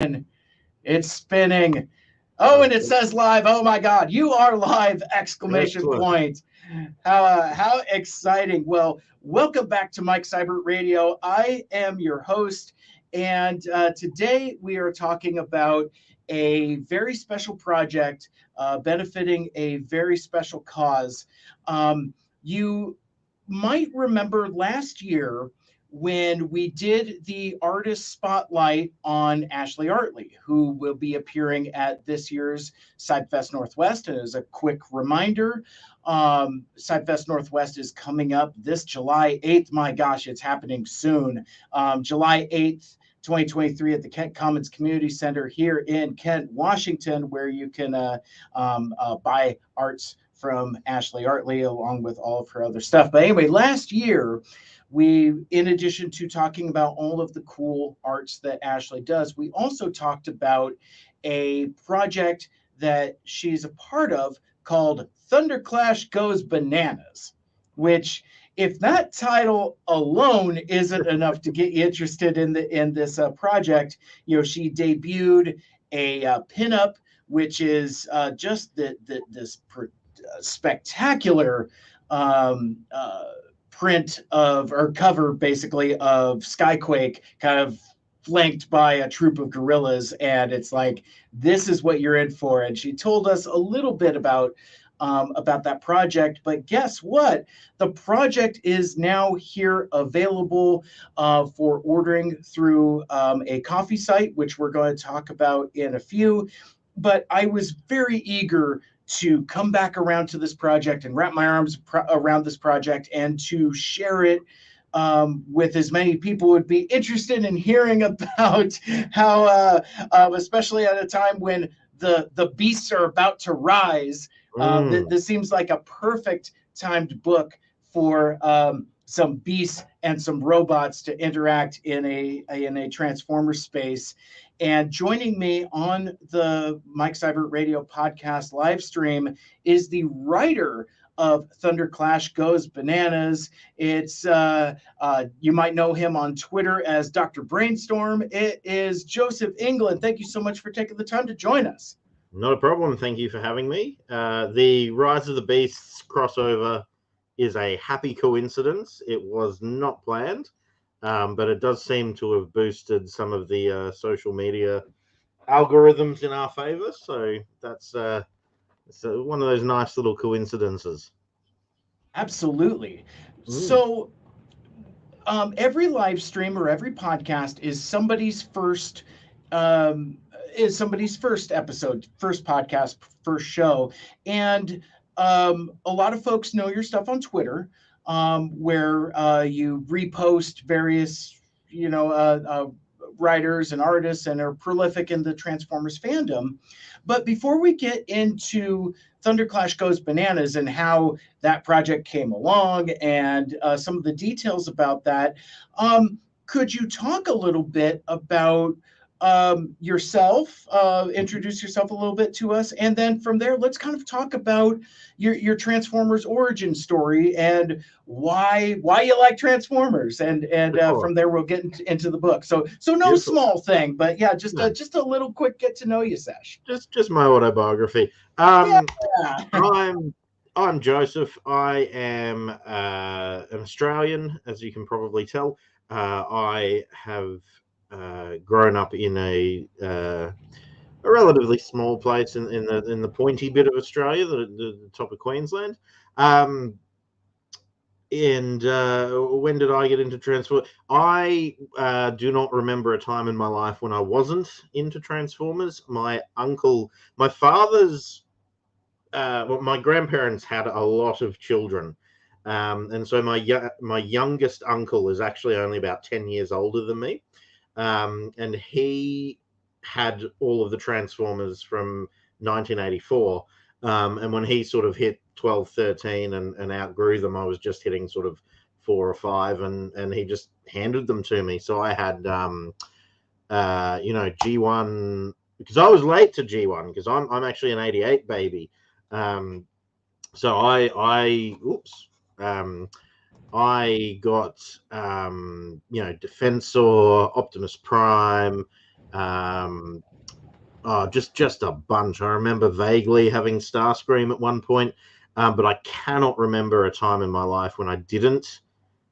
It's spinning. Oh, and it says live. Oh my God, you are live! Exclamation Excellent. point. How exciting. Well, welcome back to Mike Seibert Radio. I am your host, and today we are talking about a very special project benefiting a very special cause. You might remember last year when we did the artist spotlight on Ashley Artley, who will be appearing at this year's SideFest Northwest. And as a quick reminder, SideFest Northwest is coming up this July 8th. My gosh, it's happening soon. July 8th. 2023 at the Kent Commons Community Center here in Kent, Washington, where you can buy arts from Ashley Artley along with all of her other stuff. But anyway, last year, in addition to talking about all of the cool arts that Ashley does, we also talked about a project that she's a part of called Thunderclash Goes Bananas, which, if that title alone isn't enough to get you interested in this project, she debuted a pinup, which is just this spectacular print of, or cover basically, of Skyquake kind of flanked by a troop of gorillas, and it's like, this is what you're in for. And she told us a little bit about that project. But guess what? The project is now here available for ordering through a coffee site, which we're going to talk about in a few. But I was very eager to come back around to this project and wrap my arms around this project and to share it with as many people who would be interested in hearing about how, especially at a time when the beasts are about to rise. This seems like a perfect timed book for some beasts and some robots to interact in a Transformer space. And joining me on the Mike Seibert Radio podcast live stream is the writer of Thunderclash Goes Bananas. It's you might know him on Twitter as Dr. Brainstorm. It is Joseph England. Thank you so much for taking the time to join us. Not a problem. Thank you for having me. The Rise of the Beasts crossover is a happy coincidence. It was not planned, but it does seem to have boosted some of the social media algorithms in our favor. So that's one of those nice little coincidences. Absolutely. So every live stream or every podcast is somebody's first episode, first podcast, first show. And a lot of folks know your stuff on Twitter, where you repost various, writers and artists and are prolific in the Transformers fandom. But before we get into Thunderclash Goes Bananas and how that project came along and some of the details about that, could you talk a little bit about yourself, introduce yourself a little bit to us, and then from there, let's kind of talk about your Transformers origin story and why you like Transformers, and from there we'll get into the book. So no Beautiful. Small thing, but yeah, just a little quick get to know you sesh. Just my autobiography. Yeah. I'm Joseph. I am an Australian, as you can probably tell. I have grown up in a relatively small place in the pointy bit of Australia, the top of Queensland. And when did I get into Transformers? I do not remember a time in my life when I wasn't into Transformers. My father's, my grandparents had a lot of children. And so my youngest uncle is actually only about 10 years older than me. And he had all of the Transformers from 1984. And when he sort of hit 12, 13 and outgrew them, I was just hitting sort of 4 or 5, and he just handed them to me. So I had, G1, because I was late to G1 because I'm actually an 88 baby. So I got, Defensor, Optimus Prime, Um, just a bunch. I remember vaguely having Starscream at one point, but I cannot remember a time in my life when I didn't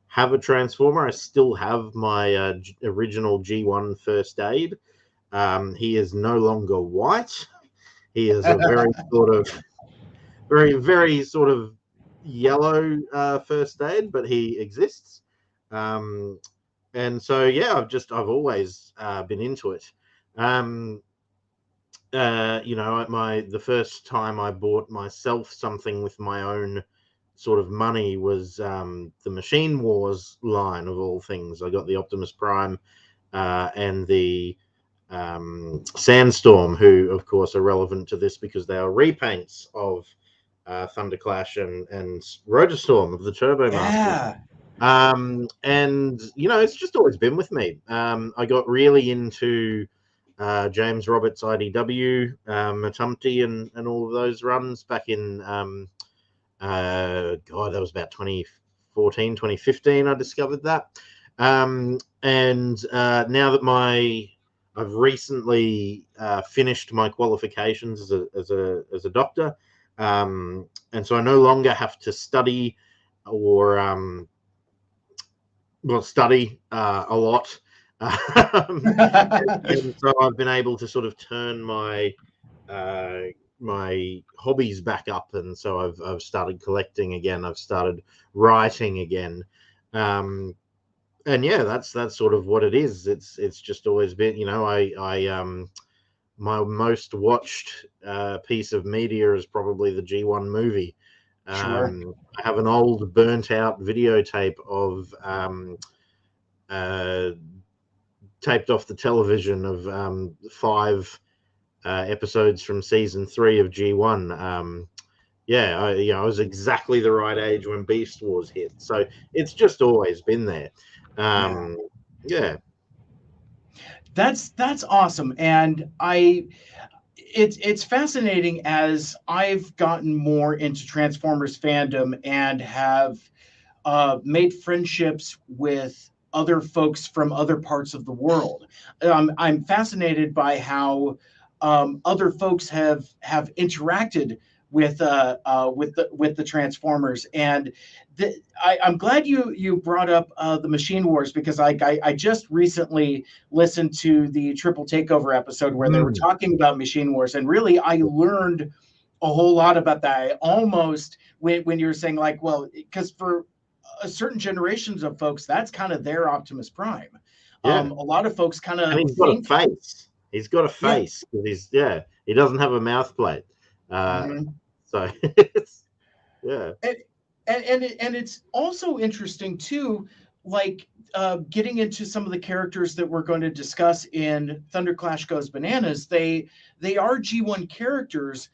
have a Transformer. I still have my original G1 First Aid. He is no longer white. He is a very very sort of yellow First Aid, but he exists. Um, and so yeah, I've always been into it. The first time I bought myself something with my own sort of money was the Machine Wars line of all things. I got the Optimus Prime and the Sandstorm, who of course are relevant to this because they are repaints of Thunderclash and Rotorstorm of the Turbo Masters. Yeah. And it's just always been with me. I got really into James Roberts IDW, Matumti, and all of those runs back in God, that was about 2014, 2015. I discovered that, and now that I've recently finished my qualifications as a doctor, and so I no longer have to study or study a lot. And so I've been able to sort of turn uh, my hobbies back up, and so I've started collecting again. I've started writing again, and yeah, that's sort of what it is. It's just always been, I my most watched piece of media is probably the G1 movie. Sure. I have an old burnt out videotape of uh, taped off the television of 5 episodes from season 3 of G1. I was exactly the right age when Beast Wars hit, so it's just always been there. Yeah. Yeah, That's awesome. And it's fascinating as I've gotten more into Transformers fandom and have made friendships with other folks from other parts of the world. I'm fascinated by how other folks have interacted with the Transformers, and I'm glad you brought up the Machine Wars because I just recently listened to the Triple Takeover episode where they were mm, talking about Machine Wars, and really I learned a whole lot about that. I almost when you were saying like, well, because for certain generations of folks, that's kind of their Optimus Prime. yeah, A lot of folks kind and of he's got a think, face. He's got a yeah. face because he doesn't have a mouth plate. Uh, Mhm. so it's, yeah. and and it's also interesting too, like getting into some of the characters that we're going to discuss in Thunderclash Goes Bananas. They are G1 characters,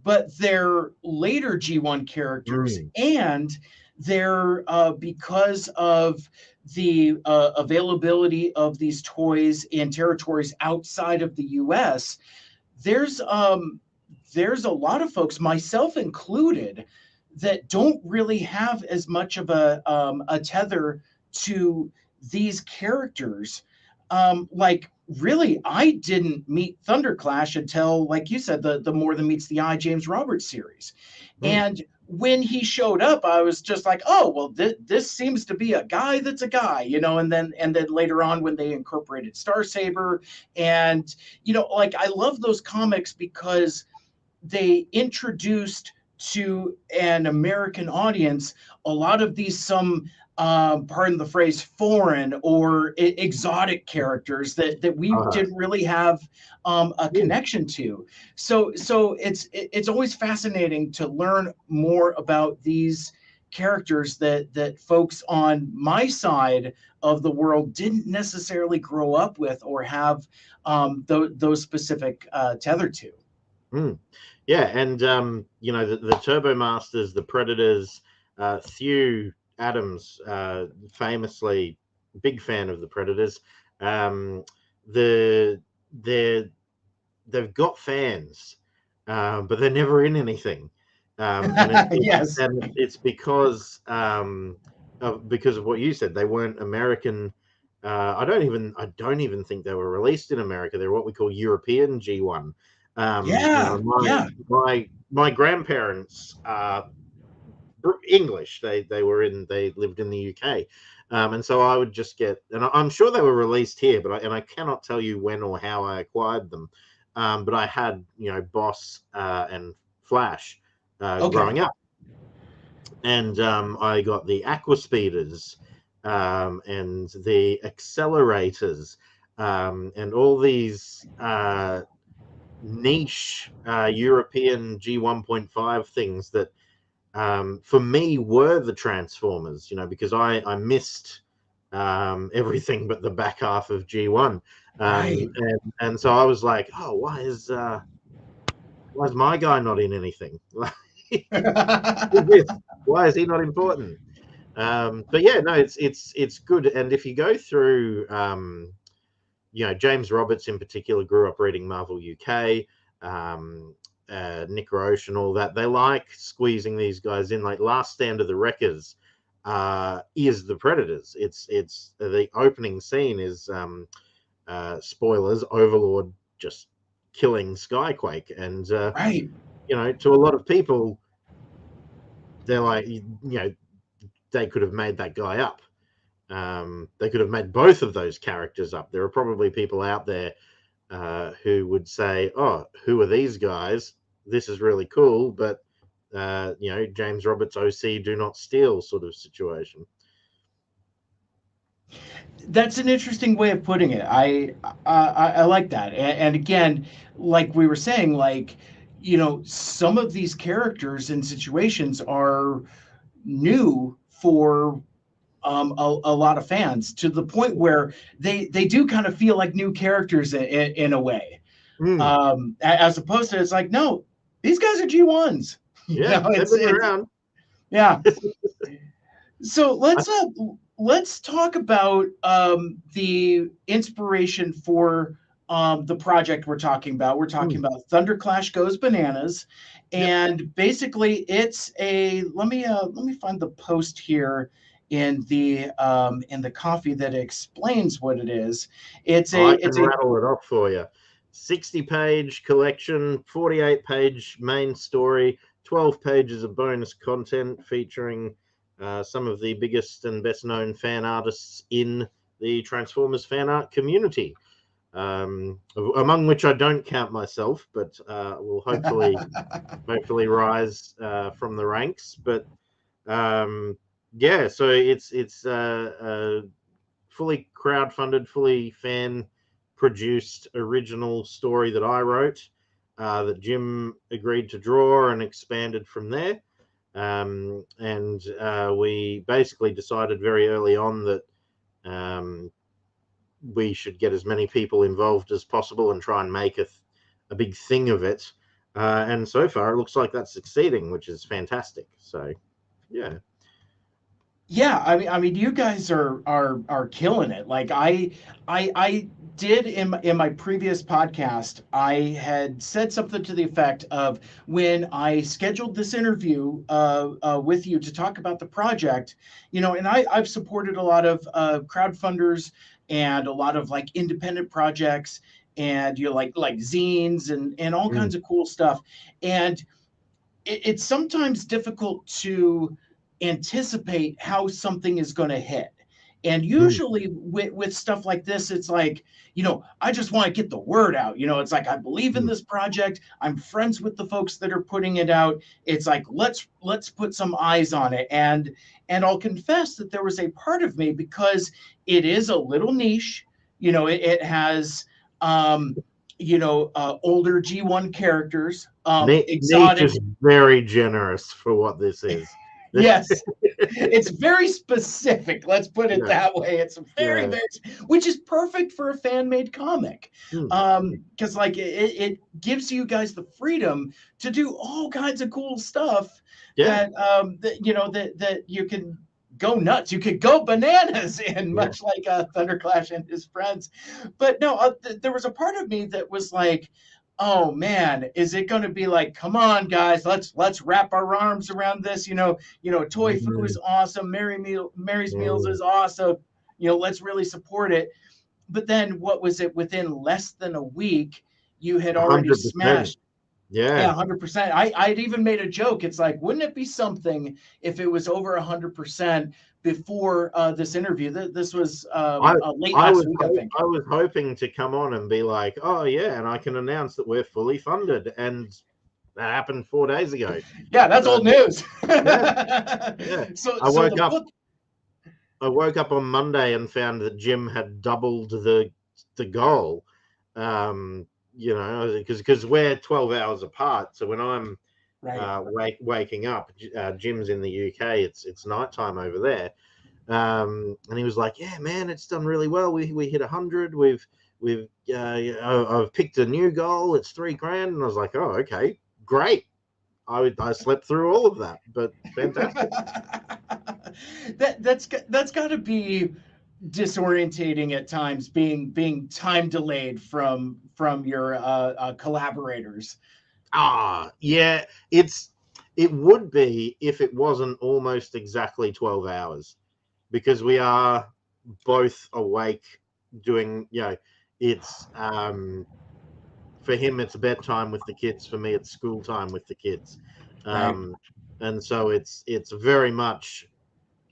but they're later G1 characters, Mm, and they're because of the availability of these toys in territories outside of the U.S. There's um, there's a lot of folks, myself included, that don't really have as much of a tether to these characters. Like really, I didn't meet Thunderclash until, like you said, the More Than Meets the Eye James Roberts series, mm, and when he showed up, I was just like, oh well, this seems to be a guy that's a guy, and then later on when they incorporated Star Saber, and like I love those comics because they introduced to an American audience a lot of these pardon the phrase, foreign or exotic characters that we uh, didn't really have a mm, connection to. So it's always fascinating to learn more about these characters that folks on my side of the world didn't necessarily grow up with or have those specific tether to. mm. Yeah, and the Turbo Masters, the Predators, Thew Adams, famously big fan of the Predators. Um, the they're they've got fans, but they're never in anything, Yes. and it's because of what you said. They weren't American I don't even think they were released in America. They're what we call European G1. Yeah, yeah, My grandparents are English. They lived in the UK, and so I would just get, and I'm sure they were released here, but I cannot tell you when or how I acquired them. But I had Boss and Flash okay, growing up, and I got the Aqua Speeders and the Accelerators and all these niche European G1.5 things that for me were the Transformers, because I missed everything but the back half of G1. right. And so I was like, oh, why is my guy not in anything? Who's this? Why is he not important? But yeah, no, it's good. And if you go through, James Roberts in particular grew up reading Marvel UK, Nick Roche and all that. They like squeezing these guys in. Like Last Stand of the Wreckers is the Predators. It's the opening scene is spoilers, Overlord just killing Skyquake, and Right. to a lot of people, they're like, they could have made that guy up. They could have made both of those characters up. There are probably people out there who would say, "Oh, who are these guys? This is really cool," but James Roberts OC do not steal sort of situation. That's an interesting way of putting it. I like that. And again, like we were saying, like some of these characters and situations are new for a lot of fans to the point where they do kind of feel like new characters in a way, Mm, as opposed to it's like no, these guys are G1s. yeah, they've been It's around. yeah. So let's talk about the inspiration for the project we're talking about. We're talking Mm, about Thunderclash Goes Bananas, yep, and basically it's a let me find the post here in the coffee that explains what it is. It's a I can it's a rattle it off for you. 60-page collection, 48-page main story, 12 pages of bonus content featuring some of the biggest and best known fan artists in the Transformers fan art community, among which I don't count myself, but will hopefully rise from the ranks. But um, yeah, so it's fully crowdfunded, fully fan produced original story that I wrote, that Jim agreed to draw and expanded from there. And we basically decided very early on that um, we should get as many people involved as possible and try and make a big thing of it. And so far, it looks like that's succeeding, which is fantastic. So, yeah. Yeah, I mean, you guys are killing it. Like I did in my previous podcast, I had said something to the effect of when I scheduled this interview with you to talk about the project, and I've supported a lot of crowdfunders and a lot of like independent projects and like zines and all Mm, kinds of cool stuff, and it's sometimes difficult to anticipate how something is going to hit. And mm, usually with stuff like this, it's like, I just want to get the word out. It's like I believe in mm, this project. I'm friends with the folks that are putting it out. It's like let's put some eyes on it. And I'll confess that there was a part of me because it is a little niche. It has older G1 characters, Niche exotic. is very generous for what this is. Yes, it's very specific. Let's put it Yeah, that way. It's very, yeah. very, which is perfect for a fan made comic. Mm, Because like it gives you guys the freedom to do all kinds of cool stuff yeah, that you can go nuts. You could go bananas in, yeah. much like Thunderclash and his friends. But no, there was a part of me that was like, oh man, is it going to be like, come on, guys, let's wrap our arms around this? Toy Fu Mm, is awesome. Mary's Meals mm, is awesome. let's really support it. But then what was it? Within less than a week, you had already 100%. smashed. Yeah, Yeah. 100%. I'd even made a joke. It's like, wouldn't it be something if it was over 100% before this interview? This was I late I last was week, I think. I was hoping to come on and be like, oh yeah, and I can announce that we're fully funded, and that happened 4 days ago. Yeah, that's So old news. yeah, yeah. So I so woke the up book. I woke up on Monday and found that Jim had doubled the goal. Um, because we're 12 hours apart. So when I'm Right. waking up, Jim's in the UK. It's nighttime over there. And he was like, "Yeah, man, it's done really well. We hit 100. I've picked a new goal. It's $3,000." And I was like, "Oh, okay, great." I slept through all of that, but fantastic. That's got to be disorientating at times, being time delayed from your collaborators. Yeah, it would be if it wasn't almost exactly 12 hours, because we are both awake doing, it's for him it's bedtime with the kids, for me it's school time with the kids. Right. And so it's very much,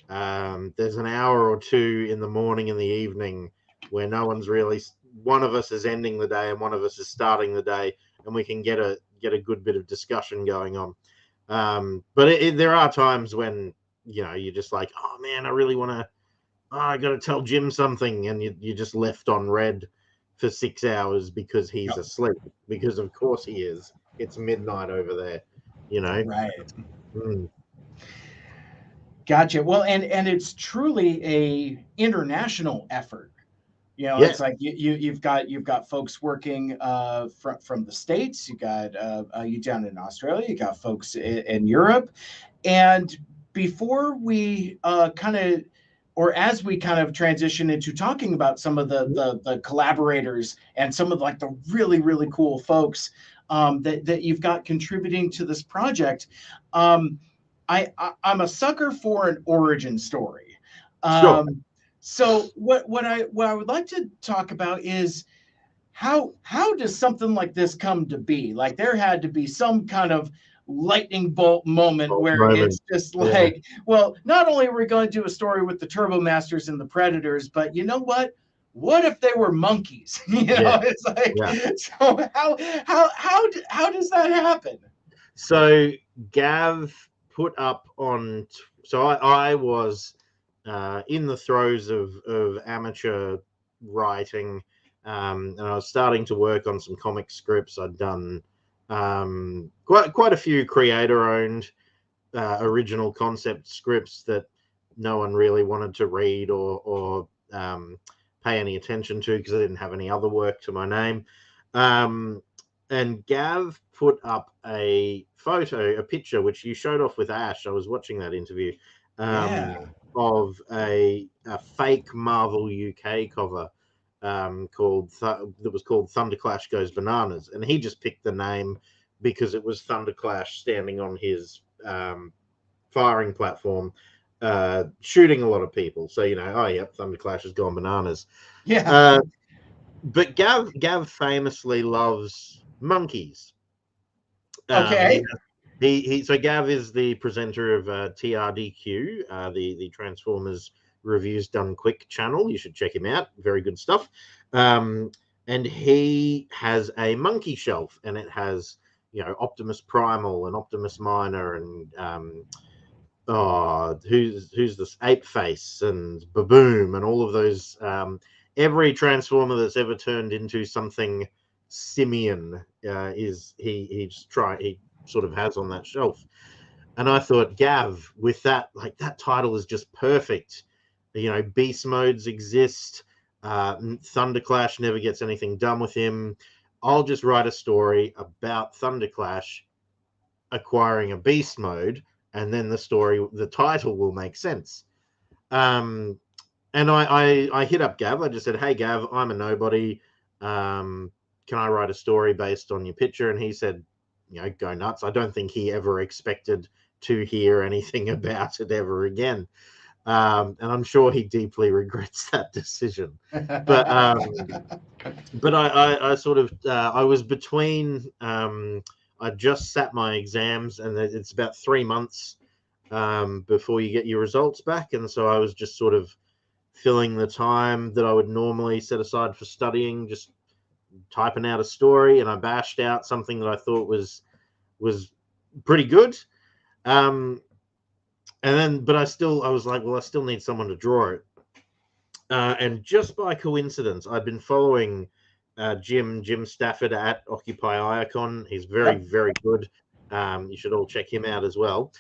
there's an hour or two in the morning and the evening where no one's really, one of us is ending the day and one of us is starting the day, and we can get a good bit of discussion going on. But there are times when you're just like, oh man, I really want to, I got to tell Jim something, and you just left on red for 6 hours because he's Yep. asleep, because of course he is. It's midnight over there, you know. Right. Mm. Gotcha. Well, and it's truly a international effort. Yeah. It's like you've got folks working from the States. You got you down in Australia. You got folks in Europe. And before we kind of, or as we kind of transition into talking about some of the collaborators and some of like the really really cool folks that you've got contributing to this project, um, I'm a sucker for an origin story. Sure. So what I would like to talk about is how does something like this come to be? Like there had to be some kind of lightning bolt moment where it's Moment. just Yeah. like, well, not only are we going to do a story with the Turbo Masters and the Predators, but you know what? What if they were monkeys? Yeah. It's like, Yeah. so how does that happen? So Gav put up on. So I was in the throes of amateur writing, and I was starting to work on some comic scripts. I'd done quite a few creator-owned original concept scripts that no one really wanted to read or pay any attention to because I didn't have any other work to my name. And Gav put up a picture, which you showed off with Ash. I was watching that interview, Yeah. of a fake Marvel UK cover, that was called Thunderclash Goes Bananas, and he just picked the name because it was Thunderclash standing on his firing platform, shooting a lot of people. So oh yep, Thunderclash has gone bananas. Yeah. Uh, but Gav famously loves monkeys. Okay. So Gav is the presenter of TRDQ, the Transformers Reviews Done Quick channel. You should check him out. Very good stuff. And he has a monkey shelf, and it has Optimus Primal and Optimus Minor and who's this Ape Face and Baboom and all of those. Every Transformer that's ever turned into something simian is he sort of has on that shelf. And I thought, Gav, with that, like that title is just perfect. Beast modes exist. Thunderclash never gets anything done with him. I'll just write a story about Thunderclash acquiring a beast mode, and then the title will make sense. And I hit up Gav. I just said, hey, Gav, I'm a nobody. Can I write a story based on your picture? And he said, go nuts. I don't think he ever expected to hear anything about it ever again. And I'm sure he deeply regrets that decision. But I sort of I was between. I just sat my exams, and it's about 3 months before you get your results back, and so I was just sort of filling the time that I would normally set aside for studying, just typing out a story, and I bashed out something that I thought was pretty good. And then, but I was like, well, I still need someone to draw it. And just by coincidence, I'd been following Jim Stafford at Occupy Iacon. He's very, Yep. very good. You should all check him out as well.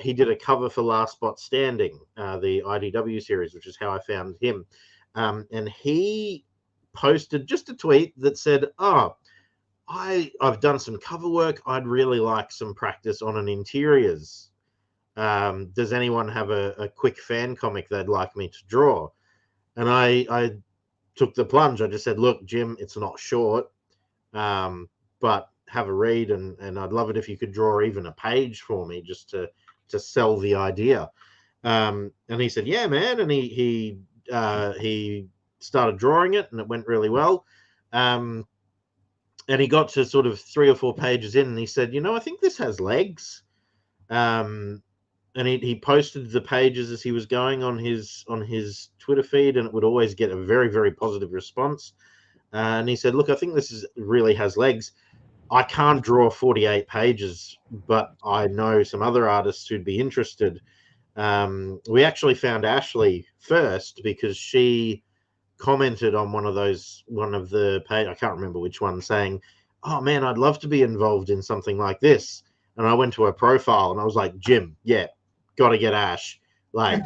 He did a cover for Last Spot Standing, the IDW series, which is how I found him. And he posted just a tweet that said, "Oh, I've done some cover work. I'd really like some practice on an interiors. Does anyone have a quick fan comic they'd like me to draw?" And I took the plunge. I just said, "Look, Jim, it's not short, but have a read, and I'd love it if you could draw even a page for me, just to sell the idea." And he said, "Yeah, man," and he started drawing it, and it went really well. And he got to sort of 3 or 4 pages in, and he said, "I think this has legs." And he posted the pages as he was going on his Twitter feed, and it would always get a very, very positive response. And he said, "Look, I think this really has legs. I can't draw 48 pages, but I know some other artists who'd be interested." We actually found Ashley first because she commented on one of the page, I can't remember which one, saying, "Oh man, I'd love to be involved in something like this." And I went to her profile and I was like, "Jim, yeah, got to get Ash. Like,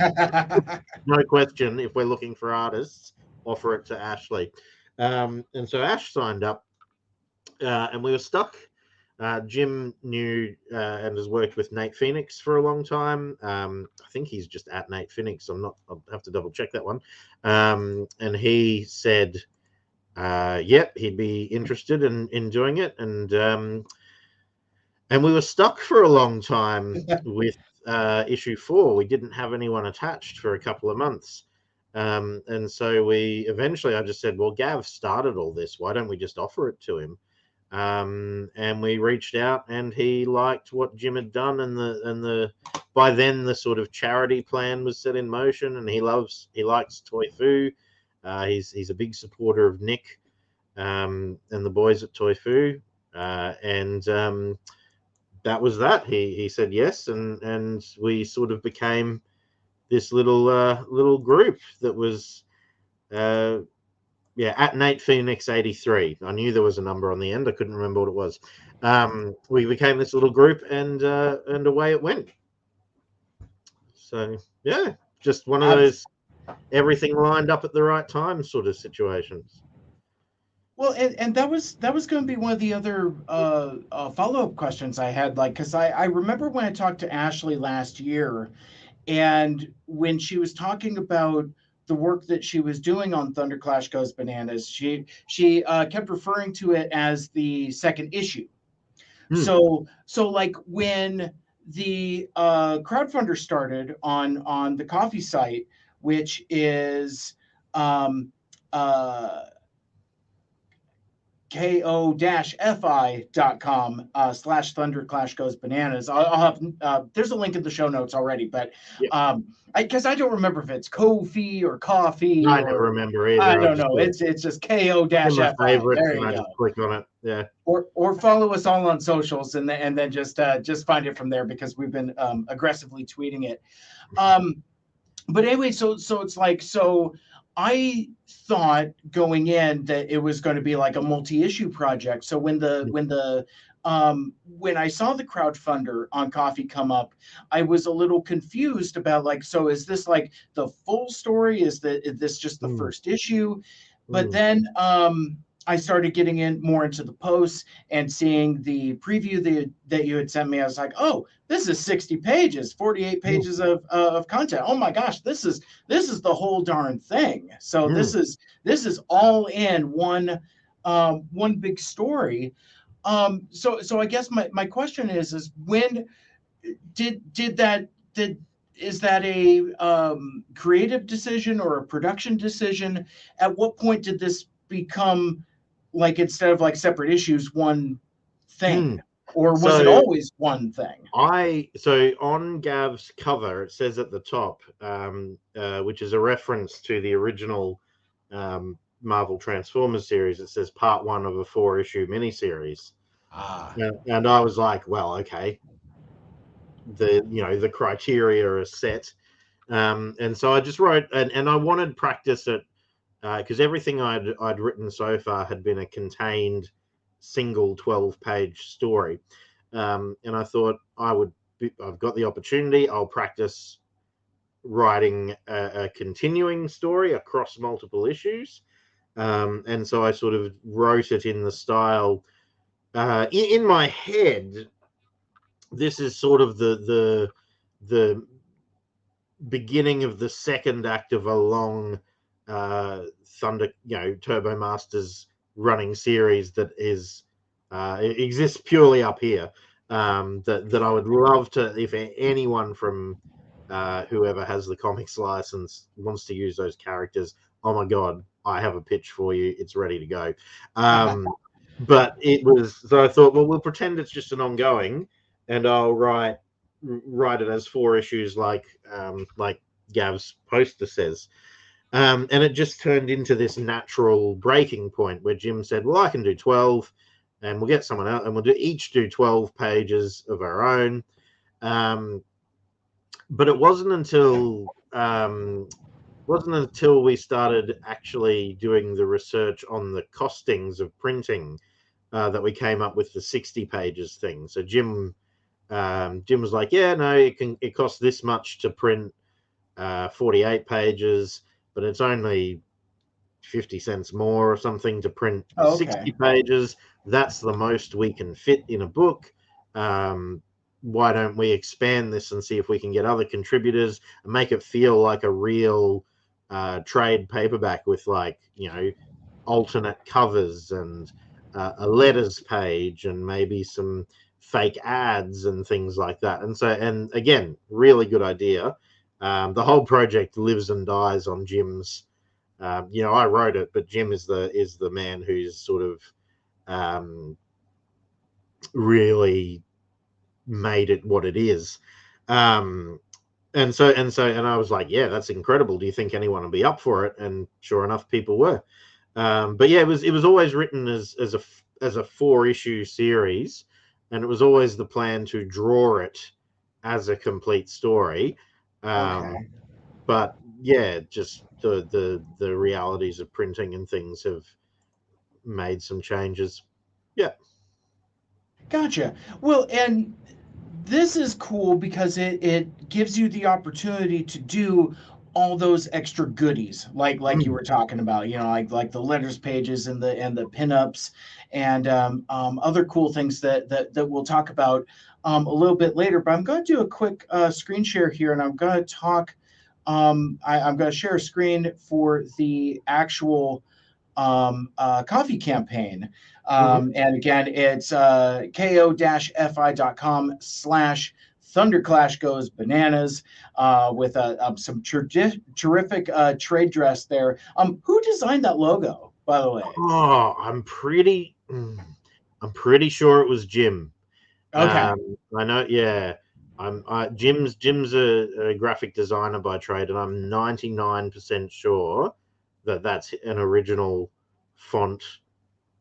no question. If we're looking for artists, offer it to Ashley." And so Ash signed up, and we were stuck. Jim knew and has worked with Nate Phoenix for a long time. I think he's just at Nate Phoenix. I'll have to double check that one. And he said, yep, he'd be interested in doing it. And we were stuck for a long time with issue 4. We didn't have anyone attached for a couple of months. And so I just said, well, Gav started all this. Why don't we just offer it to him? And we reached out, and he liked what Jim had done, and by then the sort of charity plan was set in motion, and he likes Toy Fu. He's a big supporter of Nick and the boys at Toy Fu, and that was that. He said yes, and we sort of became this little group that was at Nate Phoenix 83. I knew there was a number on the end. I couldn't remember what it was. We became this little group, and away it went. So yeah, just one of those everything lined up at the right time sort of situations. Well, and that was going to be one of the other follow-up questions I had, like, because I remember when I talked to Ashley last year, and when she was talking about the work that she was doing on Thunderclash Goes Bananas, she kept referring to it as the second issue. So like when the crowdfunder started on the coffee site, which is ko-fi.com /Thunderclash Goes Bananas. I'll have there's a link in the show notes already, but because I don't remember if it's Ko-fi or coffee. I never remember either. I don't know. It's just ko-fi. Favorites, there you and I go. just click on it. Yeah. Or follow us all on socials, and then just find it from there, because we've been aggressively tweeting it. But anyway, so it's like, so I thought going in that it was going to be like a multi-issue project. So when I saw the crowdfunder on Coffee come up, I was a little confused about, like, so is this like the full story? Is this just the first issue? But then I started getting more into the posts and seeing the preview that you had sent me. I was like, oh, this is 60 pages, 48 pages of content. Oh my gosh, this is the whole darn thing. So this is all in one big story. So I guess my question is when did is that a creative decision or a production decision? At what point did this become, like, instead of like separate issues, one thing, Hmm. or was it So always one thing? so on Gav's cover, it says at the top, which is a reference to the original Marvel Transformers series. It says part one of a 4-issue miniseries, Ah, and I was like, well, okay, the criteria are set, and so I just wrote, and I wanted practice at because everything I'd written so far had been a contained single 12-page story, and I thought I've got the opportunity. I'll practice writing a continuing story across multiple issues, and so I sort of wrote it in the style. In my head, this is sort of the beginning of the second act of a long Turbo Masters running series that is it exists purely up here. That I would love to, if anyone from whoever has the comics license wants to use those characters. Oh my god, I have a pitch for you. It's ready to go. But it was, so I thought, well, we'll pretend it's just an ongoing, and I'll write it as 4 issues, like Gav's poster says. And it just turned into this natural breaking point where Jim said, well, I can do 12, and we'll get someone else, and we'll each do 12 pages of our own. But it wasn't until we started actually doing the research on the costings of printing that we came up with the 60 pages thing. So Jim was like, yeah, no, it costs this much to print 48 pages, but it's only 50 cents more or something to print oh, okay. 60 pages. That's the most we can fit in a book. Um, why don't we expand this and see if we can get other contributors and make it feel like a real trade paperback with, like, alternate covers and a letters page and maybe some fake ads and things like that. And again, really good idea. The whole project lives and dies on Jim's. I wrote it, but Jim is the man who's sort of um, really made it what it is. Um, and I was like, yeah, that's incredible. Do you think anyone will be up for it? And sure enough, people were. But yeah, it was always written as a 4-issue series, and it was always the plan to draw it as a complete story. Um, Okay. but yeah, just the realities of printing and things have made some changes. Yeah. Gotcha. Well, and this is cool because it gives you the opportunity to do all those extra goodies, like you Mm. were talking about, like the letters pages and the pinups and other cool things that we'll talk about a little bit later. But I'm going to do a quick screen share here, and I'm going to talk. I'm going to share a screen for the actual coffee campaign. Hmm. And again, it's ko-fi.com/Thunderclash Goes Bananas with some terrific trade dress there. Who designed that logo, by the way? Oh, I'm pretty sure it was Jim. Okay. I know, yeah. Jim's a graphic designer by trade, and I'm 99% sure that that's an original font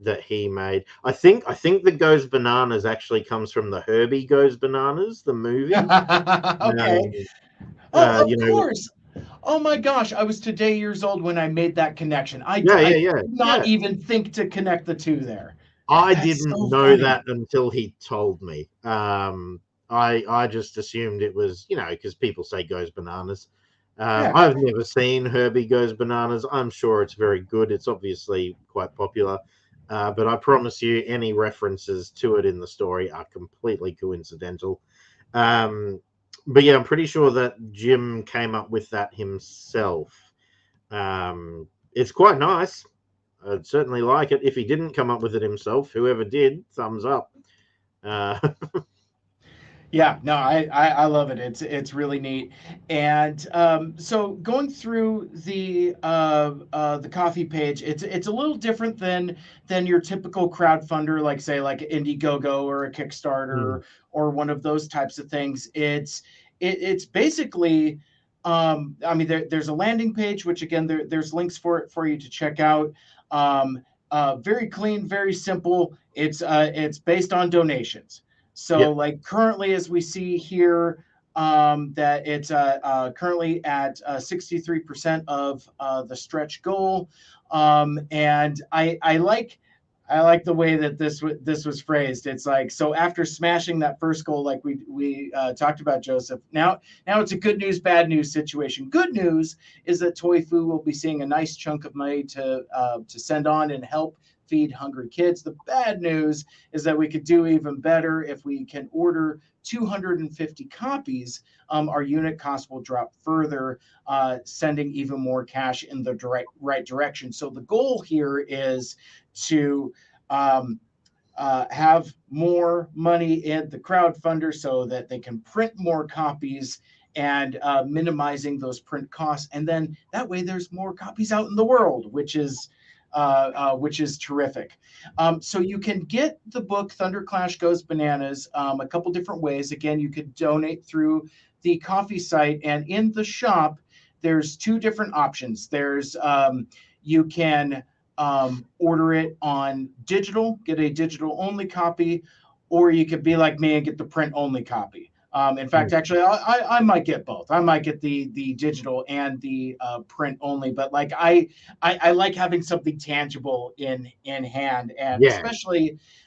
that he made. I think the Goes Bananas actually comes from the Herbie Goes Bananas, the movie. Okay. Um, Oh, of you know, course. Oh my gosh, I was today years old when I made that connection. yeah, I yeah, did yeah, not yeah. even think to connect the two there. I That's didn't so know funny. that until he told me. I just assumed it was, because people say Goes Bananas. Yeah. I've never seen Herbie Goes Bananas. I'm sure it's very good. It's obviously quite popular. But I promise you, any references to it in the story are completely coincidental. Um, but yeah, I'm pretty sure that Jim came up with that himself. It's quite nice. I'd certainly like it. If he didn't come up with it himself, whoever did, thumbs up. Uh, Yeah, no, I love it. It's really neat. And so going through the coffee page, it's a little different than your typical crowdfunder, like say like Indiegogo or a Kickstarter Mm. or one of those types of things. It's basically I mean there's a landing page, which again there's links for it for you to check out. Very clean, very simple. It's based on donations. So, Yep. like currently, as we see here, that it's currently at 63% of the stretch goal, and I like the way that this was phrased. It's like so after smashing that first goal, like we talked about, Joseph. Now it's a good news, bad news situation. Good news is that Toy Fu will be seeing a nice chunk of money to send on and help feed hungry kids. The bad news is that we could do even better if we can order 250 copies. Our unit cost will drop further, sending even more cash in the right direction. So the goal here is to um, have more money in the crowdfunder so that they can print more copies and minimizing those print costs. And then that way there's more copies out in the world, which is terrific. So you can get the book Thunderclash Goes Bananas a couple different ways. Again, you could donate through the coffee site, and in the shop, there's two different options. There's you can order it on digital, get a digital only copy, or you could be like me and get the print only copy. In fact, Mm. actually, I might get both. I might get the digital and the print only. But like I like having something tangible in hand, and Yeah.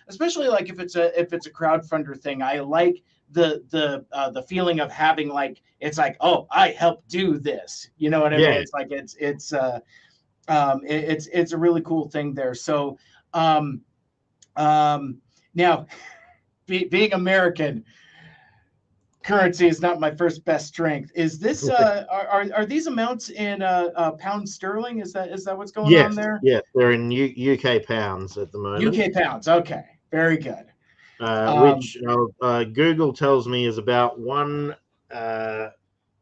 especially like if it's a crowdfunder thing, I like the feeling of having like it's like, oh, I helped do this. You know what I mean? Yeah. It's like it's a really cool thing there. So um, um, now, being American, currency is not my first best strength. Is this are these amounts in pound sterling? Is that what's going on Yes. there? Yes. They're in UK pounds at the moment, UK pounds. Okay, very good. Um, which Google tells me is about uh,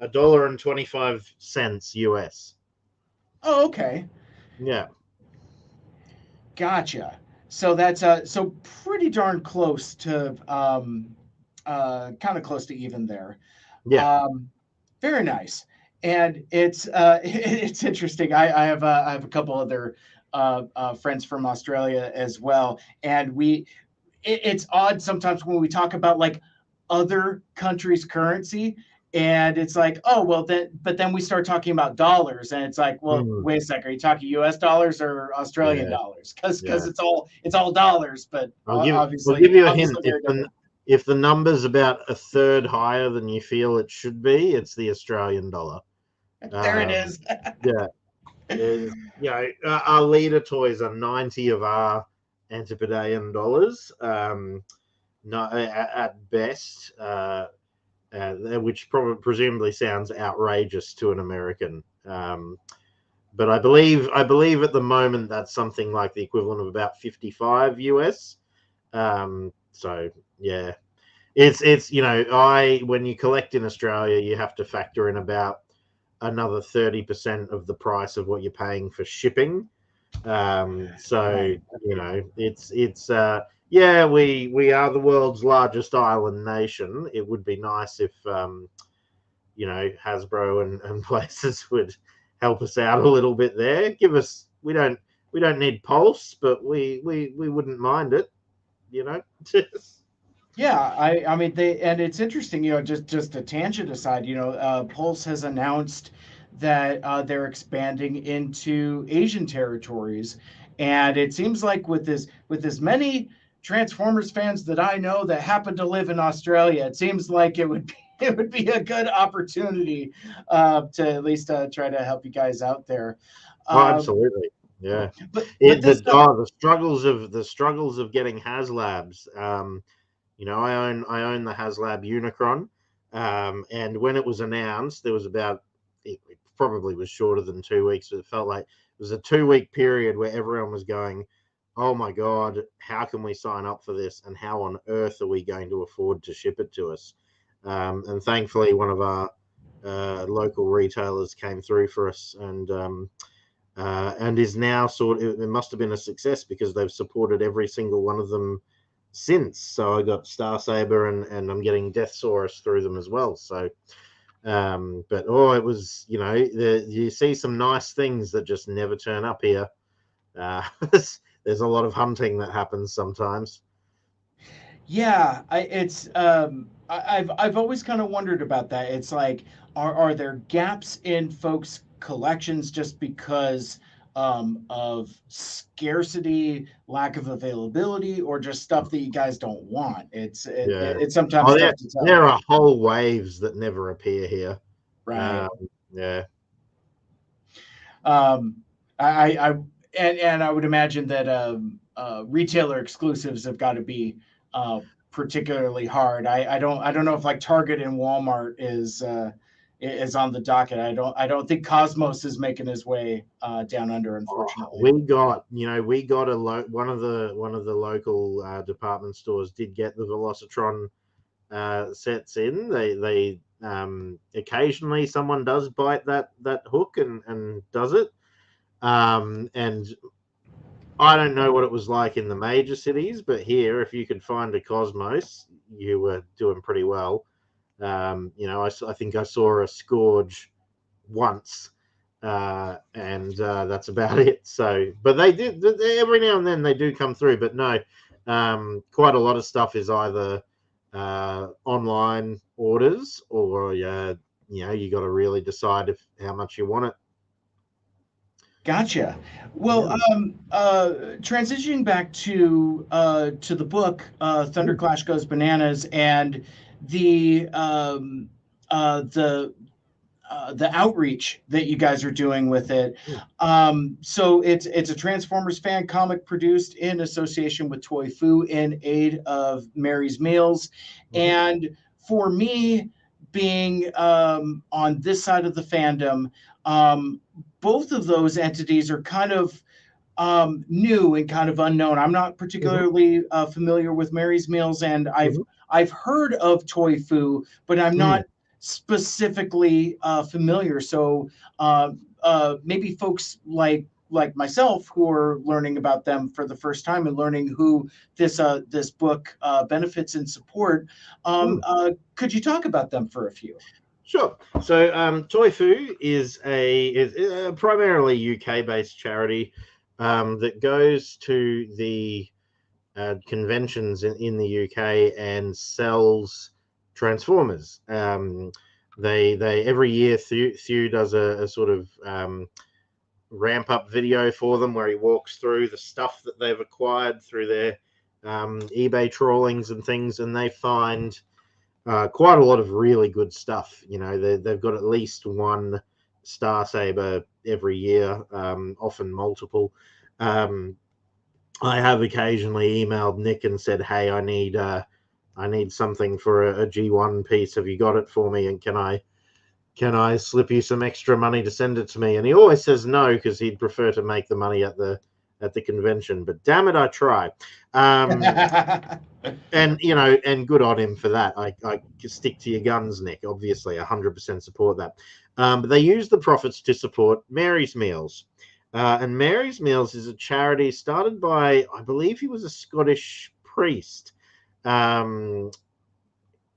$1.25 US. oh, okay, Yeah. gotcha. So that's so pretty darn close to kind of close to even there. Yeah. Um, Very nice. And it's it's interesting. I have a couple other friends from Australia as well, and it's odd sometimes when we talk about like other countries' currency, and it's like, oh well, then we start talking about dollars, and it's like, well, Mm. wait a second, are you talking U.S. dollars or Australian Yeah. dollars? Because Yeah. it's all dollars, but I'll give you a hint. obviously very different. If the number's about a third higher than you feel it should be, it's the Australian dollar. There it Um, is. yeah, our leader toys are 90 of our Antipodean dollars, no, at best, which probably presumably sounds outrageous to an American. But I believe at the moment that's something like the equivalent of about 55 US. So yeah, it's I when you collect in Australia, you have to factor in about another 30% of the price of what you're paying for shipping. So Right. yeah, we are the world's largest island nation. It would be nice if Hasbro and places would help us out a little bit there. Give us we don't need Pulse, but we wouldn't mind it, you know. Yeah, I mean they and it's interesting, just a tangent aside, Pulse has announced that they're expanding into Asian territories, and it seems like with as many Transformers fans that I know that happen to live in Australia, it seems like it would be it would be a good opportunity to at least try to help you guys out there. Oh, Um, absolutely. Yeah. but this The struggles of getting HasLabs. I own the HasLab Unicron, and when it was announced, there was it probably was shorter than 2 weeks, but it felt like it was a 2 week period where everyone was going, "Oh my god, how can we sign up for this? And how on earth are we going to afford to ship it to us?" And thankfully, one of our local retailers came through for us, and is now it must have been a success because they've supported every single one of them since. So I got Star Saber, and I'm getting Death Saurus through them as well. So, but it was, you see some nice things that just never turn up here. There's a lot of hunting that happens sometimes. Yeah, I've always kind of wondered about that. It's like, are there gaps in folks' collections just because of scarcity, lack of availability, or just stuff that you guys don't want? Yeah. It's sometimes Oh, tough to there tell. are whole waves that never appear here. Right. Um, yeah. Um, I and I would imagine that retailer exclusives have got to be particularly hard. I don't know if like Target and Walmart is on the docket. I don't think Cosmos is making his way down under, unfortunately. We got one of the local department stores did get the Velocitron sets in. They occasionally someone does bite that hook and does it. And I don't know what it was like in the major cities, but here, if you could find a Cosmos, you were doing pretty well. I think I saw a Scourge once, and that's about it. So, but every now and then they do come through, but no, quite a lot of stuff is either online orders, or you got to really decide how much you want it. Gotcha. Well, Yeah. transitioning back to the book, Mm, Thunderclash Goes Bananas, and the the outreach that you guys are doing with it. mm, So it's a Transformers fan comic produced in association with Toy Foo in aid of Mary's Meals, mhm, and for me, being on this side of the fandom, both of those entities are kind of new and kind of unknown. I'm not mhm, particularly familiar with Mary's Meals, and mhm, I've heard of Toy Foo, but I'm mm. not specifically familiar. So maybe folks like myself who are learning about them for the first time and learning who this book benefits and support. Mm. Could you talk about them for a few? Sure. So, Toy Foo is a primarily UK-based charity that goes to the conventions in the UK and sells Transformers. They every year Thew does a sort of ramp up video for them where he walks through the stuff that they've acquired through their eBay trawlings and things, and they find quite a lot of really good stuff. They've got at least one Star Saber every year, often multiple. Um, I have occasionally emailed Nick and said, "Hey, I need something for a G1 piece. Have you got it for me? And can I slip you some extra money to send it to me?" And he always says no because he'd prefer to make the money at the convention. But damn it, I try. Um, and good on him for that. I stick to your guns, Nick. Obviously, 100% support that. But they use the profits to support Mary's Meals. And Mary's Meals is a charity started by, I believe he was a Scottish priest. Um,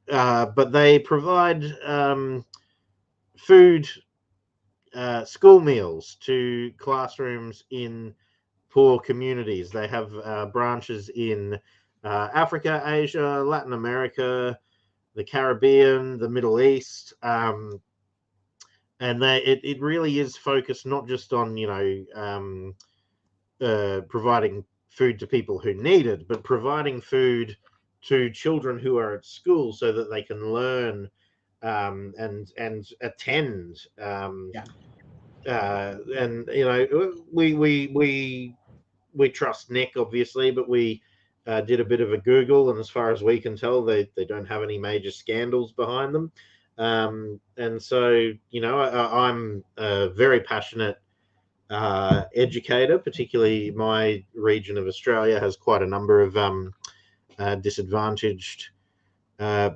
but they provide food, school meals to classrooms in poor communities. They have branches in Africa, Asia, Latin America, the Caribbean, the Middle East, and it really is focused not just on providing food to people who need it, but providing food to children who are at school so that they can learn and attend. Yeah. And we trust Nick, obviously, but we did a bit of a Google, and as far as we can tell, they don't have any major scandals behind them. And so, I'm a very passionate educator. Particularly, my region of Australia has quite a number of disadvantaged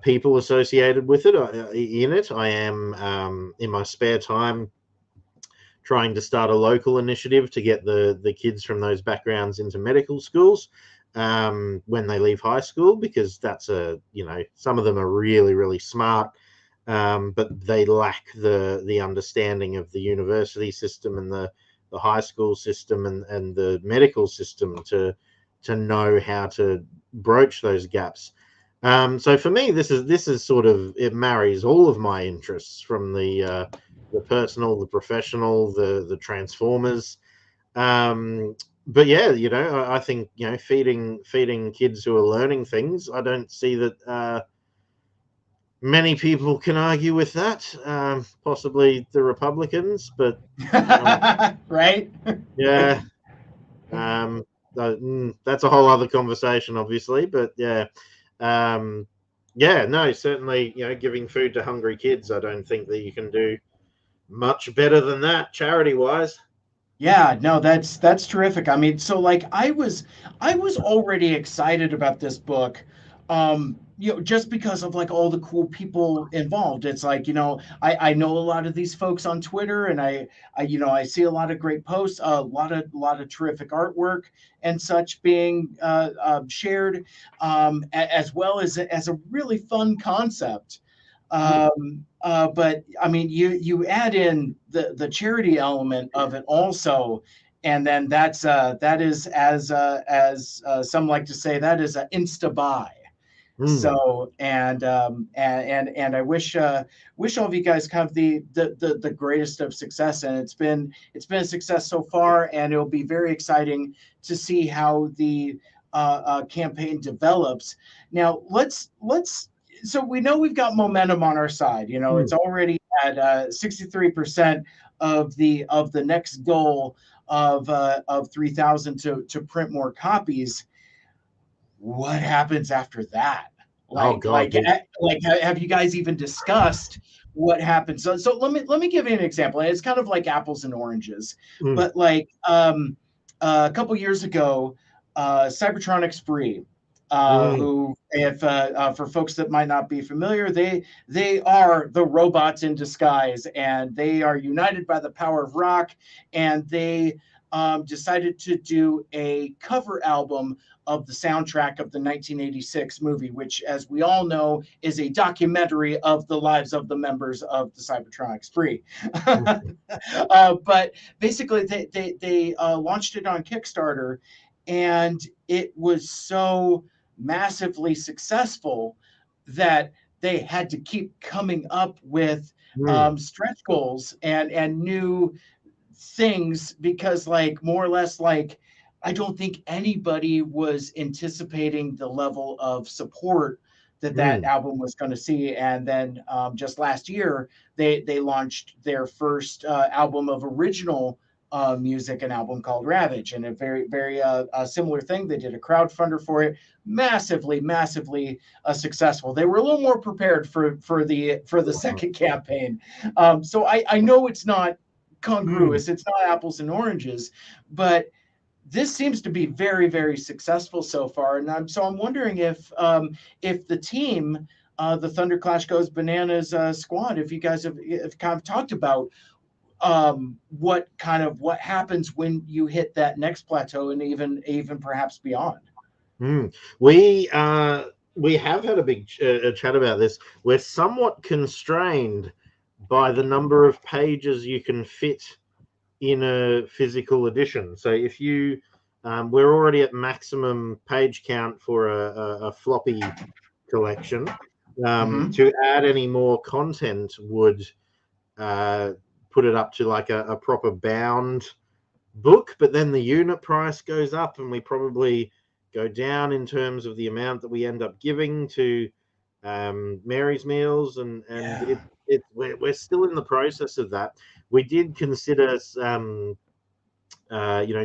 people associated with it. In it, I am in my spare time trying to start a local initiative to get the kids from those backgrounds into medical schools when they leave high school, because that's some of them are really, really smart, but they lack the understanding of the university system and the high school system and the medical system to know how to broach those gaps. So for me, this is sort of, it marries all of my interests, from the personal, the professional, the Transformers. But yeah, I think, feeding kids who are learning things, I don't see that many people can argue with that. Possibly the Republicans, but right? yeah, that's a whole other conversation, obviously. But yeah, no, certainly, giving food to hungry kids, I don't think that you can do much better than that, charity wise. Yeah, no, that's terrific. I mean, so like I was already excited about this book, just because of like all the cool people involved. It's like, I know a lot of these folks on Twitter, and I see a lot of great posts, a lot of terrific artwork and such being shared, as well as a really fun concept. But I mean, you add in the charity element of it also, and then that is, as some like to say, that is an insta buy. Mm. So, and I wish all of you guys have the greatest of success, and it's been a success so far, and it'll be very exciting to see how the campaign develops. Now, so we know we've got momentum on our side. It's Mm. already at 63% of the next goal of 3,000 to print more copies. What happens after that? Oh Like, God. like, have you guys even discussed what happens? So let me give you an example. And it's kind of like apples and oranges, Mm. but like a couple years ago, Cybertronics Free, Mm. who, if for folks that might not be familiar, they are the robots in disguise, and they are united by the power of rock, and they decided to do a cover album of the soundtrack of the 1986 movie, which, as we all know, is a documentary of the lives of the members of the Cybertronics Free. Mm. But basically, they launched it on Kickstarter, and it was so massively successful that they had to keep coming up with Mm. stretch goals and new things, because like more or less, like, I don't think anybody was anticipating the level of support that Mm. album was going to see. And then just last year, they launched their first album of original music, an album called Ravage, and a very very a similar thing. They did a crowdfunder for it, massively successful. They were a little more prepared for the second campaign. So I know it's not Mm. congruous. It's not apples and oranges, but this seems to be very, very successful so far. And I'm wondering if the team, the Thunderclash Goes Bananas squad, if you guys have kind of talked about what happens when you hit that next plateau, and even perhaps beyond. Mm. We have had a big chat about this. We're somewhat constrained by the number of pages you can fit in a physical edition. So if you, we're already at maximum page count for a floppy collection. Mm-hmm. To add any more content would uh, put it up to like a proper bound book, but then the unit price goes up, and we probably go down in terms of the amount that we end up giving to Mary's Meals, and Yeah. we're still in the process of that. We did consider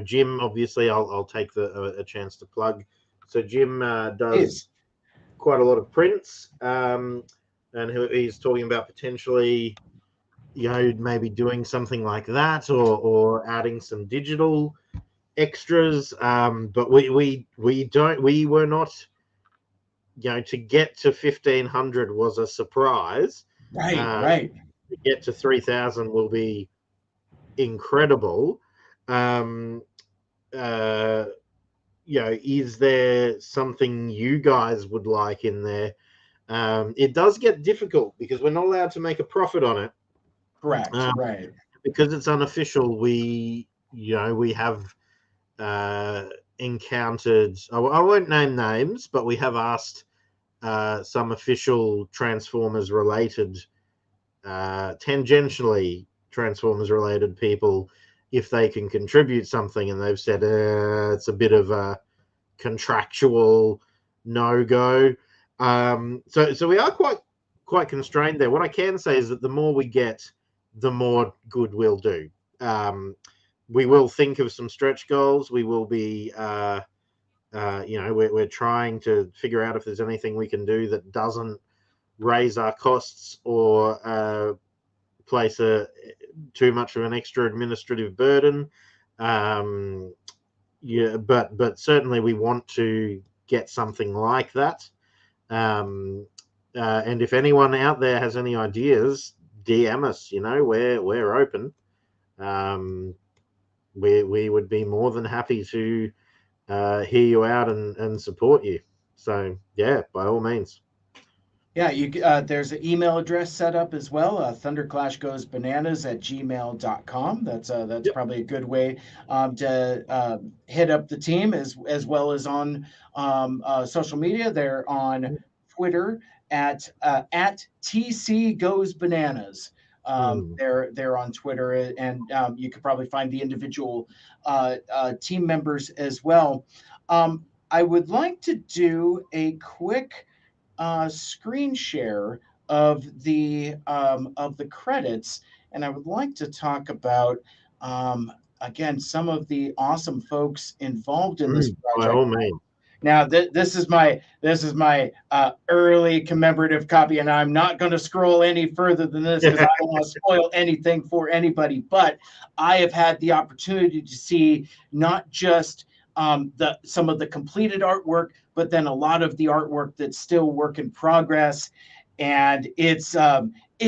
Jim. Obviously, I'll take a chance to plug. So Jim does Is. quite a lot of prints, and he's talking about potentially, maybe doing something like that, or adding some digital extras. But we were not to get to 1,500 was a surprise. Right, Uh, right. to get to 3,000 will be incredible. Um, uh, is there something you guys would like in there? It does get difficult because we're not allowed to make a profit on it. Correct. Um, Right. because it's unofficial, we have encountered. I won't name names, but we have asked some official Transformers related, tangentially Transformers related people if they can contribute something, and they've said it's a bit of a contractual no go. So we are quite constrained there. What I can say is that the more we get, the more good we'll do. We will think of some stretch goals. We will be, we're trying to figure out if there's anything we can do that doesn't raise our costs or place too much of an extra administrative burden. But certainly we want to get something like that. And if anyone out there has any ideas, DM us. We're open. Um, we would be more than happy to hear you out and support you. So yeah, by all means. Yeah, there's an email address set up as well, thunderclashgoesbananas@gmail.com. That's Yep. probably a good way to hit up the team as well as on social media. They're on Twitter at TC Goes Bananas. Mm. They're on Twitter, and you could probably find the individual team members as well. I would like to do a quick screen share of the credits, and I would like to talk about again some of the awesome folks involved in this By project. all means. Now, this is my early commemorative copy, and I'm not going to scroll any further than this because I don't want to spoil anything for anybody. But I have had the opportunity to see not just some of the completed artwork, but then a lot of the artwork that's still work in progress, and it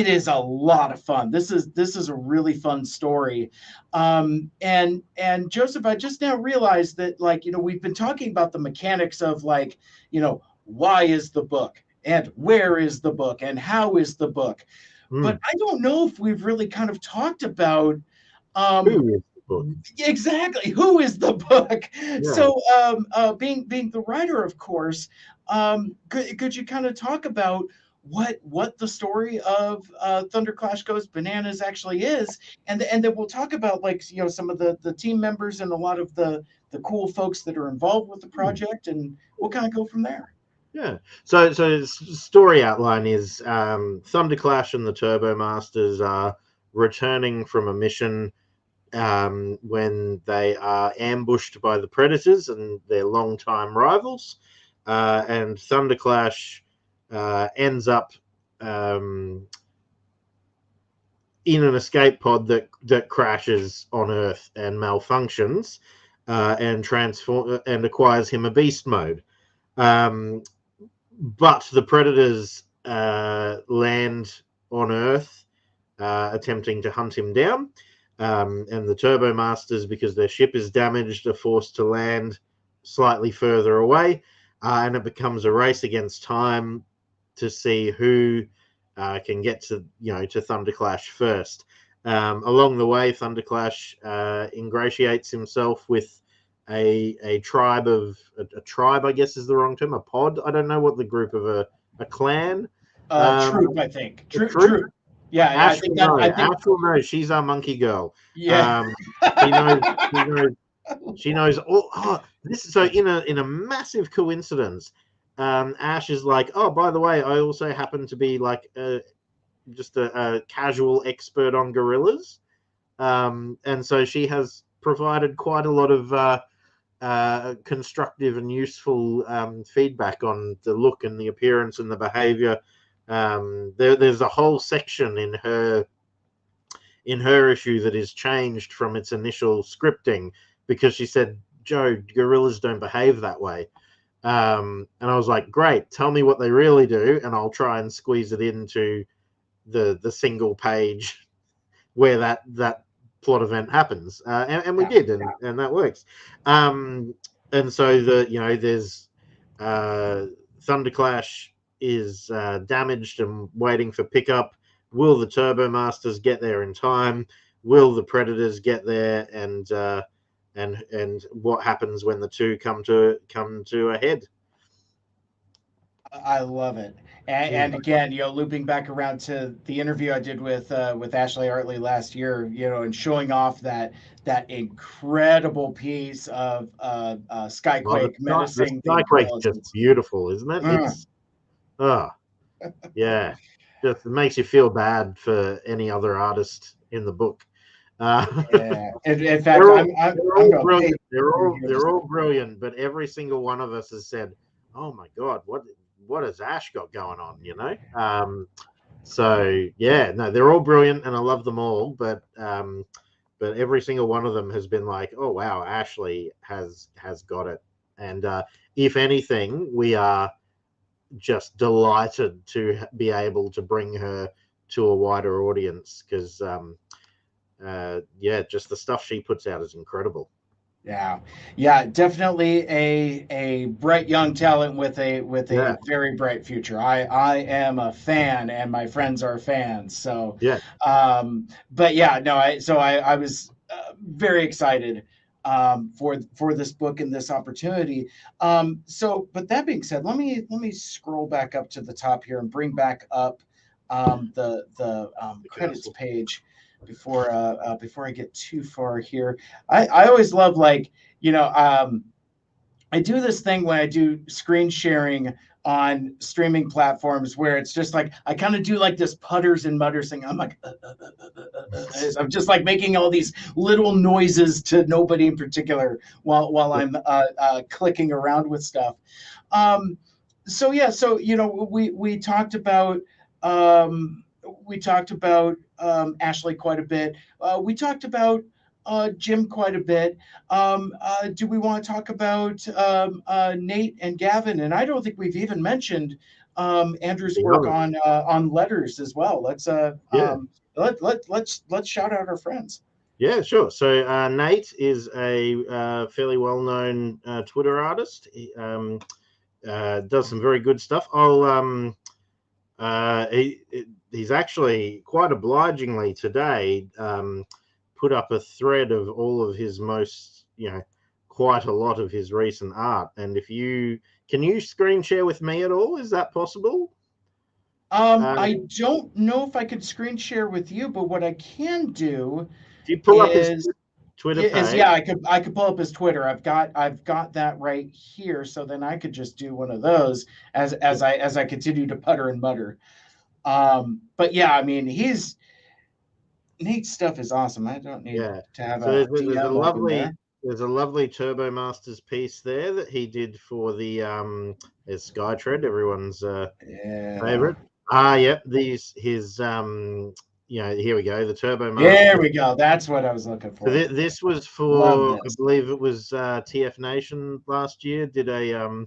is a lot of fun. This is a really fun story. And Joseph, I just now realized that, like, we've been talking about the mechanics of, like, why is the book and where is the book and how is the book, but Mm. I don't know if we've really kind of talked about um Who is the book? exactly who is the book. Yeah. So being the writer, of course, could you kind of talk about what the story of Thunderclash Goes Bananas actually is, and then we'll talk about, like, some of the team members and a lot of the cool folks that are involved with the Mm. project, and we'll kind of go from there. Yeah. So story outline is Thunderclash and the Turbo Masters are returning from a mission when they are ambushed by the Predators and their longtime rivals. And Thunderclash ends up um, in an escape pod that crashes on Earth and malfunctions and acquires him a beast mode. Um, but the Predators land on Earth, attempting to hunt him down. And the Turbo Masters, because their ship is damaged, are forced to land slightly further away. And it becomes a race against time to see who can get to Thunderclash first. Along the way, Thunderclash ingratiates himself with a tribe a tribe, I guess is the wrong term, a pod. I don't know what the group of a clan. Troop, I think. A Troop, troop. troop. Yeah, yeah, I Ash think will that. know. I think. Ash will know. She's our monkey girl. Yeah. Um, she knows. She knows. She knows all. Oh, this. So in a massive coincidence, Ash is like, oh, by the way, I also happen to be like just a casual expert on gorillas, and so she has provided quite a lot of constructive and useful feedback on the look and the appearance and the behavior. There's a whole section in her issue that is changed from its initial scripting because she said, Joe, gorillas don't behave that way. And I was like, great, tell me what they really do, and I'll try and squeeze it into the single page where that plot event happens, and we Yeah. did, and that works. And so there's Thunderclash is damaged and waiting for pickup. Will the Turbo Masters get there in time? Will the Predators get there? And what happens when the two come to a head? I love it. Mm. And again, looping back around to the interview I did with Ashley Hartley last year, and showing off that incredible piece of Well, Skyquake the menacing the Skyquake's gorillas. just beautiful, isn't it? Mm, It's oh yeah, just it makes you feel bad for any other artist in the book. Uh, yeah. In fact, they're I'm all I'm they're I'm all going to pay brilliant. They're for all yours. they're all brilliant, but every single one of us has said, "Oh my God, what has Ash got going on?" So yeah, no, they're all brilliant, and I love them all. But every single one of them has been like, "Oh wow, Ashley has got it." And if anything, we are just delighted to be able to bring her to a wider audience because yeah, just the stuff she puts out is incredible. Yeah, yeah, definitely a bright young talent with a Yeah, very bright future. I am a fan, and my friends are fans. So, yeah, but yeah, no, I was very excited for this book and this opportunity. But that being said, let me scroll back up to the top here and bring back up the the credits castle. page before I get too far here. I always love, like, I do this thing when I do screen sharing on streaming platforms where it's just like I kind of do like this putters and mutters thing. I'm like, I'm just like making all these little noises to nobody in particular while I'm clicking around with stuff. Um, so yeah, so um, we talked about Ashley quite a bit. We talked about Jim quite a bit. Do we want to talk about Nate and Gavin? And I don't think we've even mentioned Andrew's The work other, on letters as well. yeah, Let's shout out our friends. yeah, sure. So Nate is a fairly well-known Twitter artist. He does some very good stuff. He's actually quite obligingly today put up a thread of all of his quite a lot of his recent art. And if you can you screen share with me at all? Is that possible? I don't know if I could screen share with you, but what I can do If you pull up his is Twitter is page, yeah, I could pull up his Twitter. I've got that right here, so then I could just do one of those as I continue to putter and mutter. But yeah, I mean, he's Nate's stuff is awesome. I don't need yeah. to have So a there's a DM open lovely there. Turbo Masters piece there that he did for the Skytread, everyone's Yeah. favorite. Ah, yep. These his here we go. The Turbo There Masters. we go. That's what I was looking So for. this was Love for, I this. believe it was TF Nation last year. Did a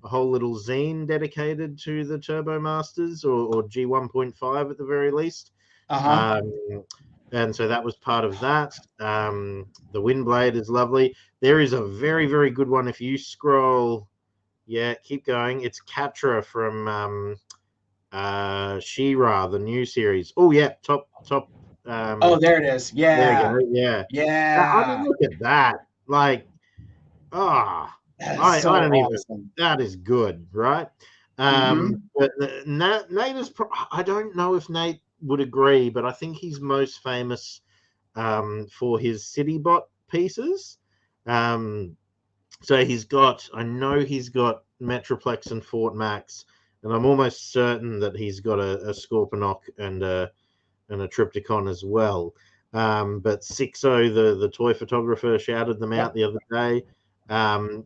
whole little zine dedicated to the Turbo Masters or G1.5 at the very least. Uh-huh. Um, and so that was part of that. The Windblade is lovely. There is a very, very good one. If you scroll, yeah, keep going. It's Catra from She-Ra, the new series. Oh yeah, top. Oh, there it is. There you Yeah. go. Yeah, I mean, Yeah. look at that. Like, ah, That's I so don't even. awesome. That is good, right? Mm-hmm. But Nate is. I don't know if Nate would agree, but I think he's most famous for his CityBot pieces. Um, so I know he's got Metroplex and Fort Max, and I'm almost certain that he's got a Scorponok and a Triptychon as well. But Sixo, the toy photographer, shouted them out Yep. the other day.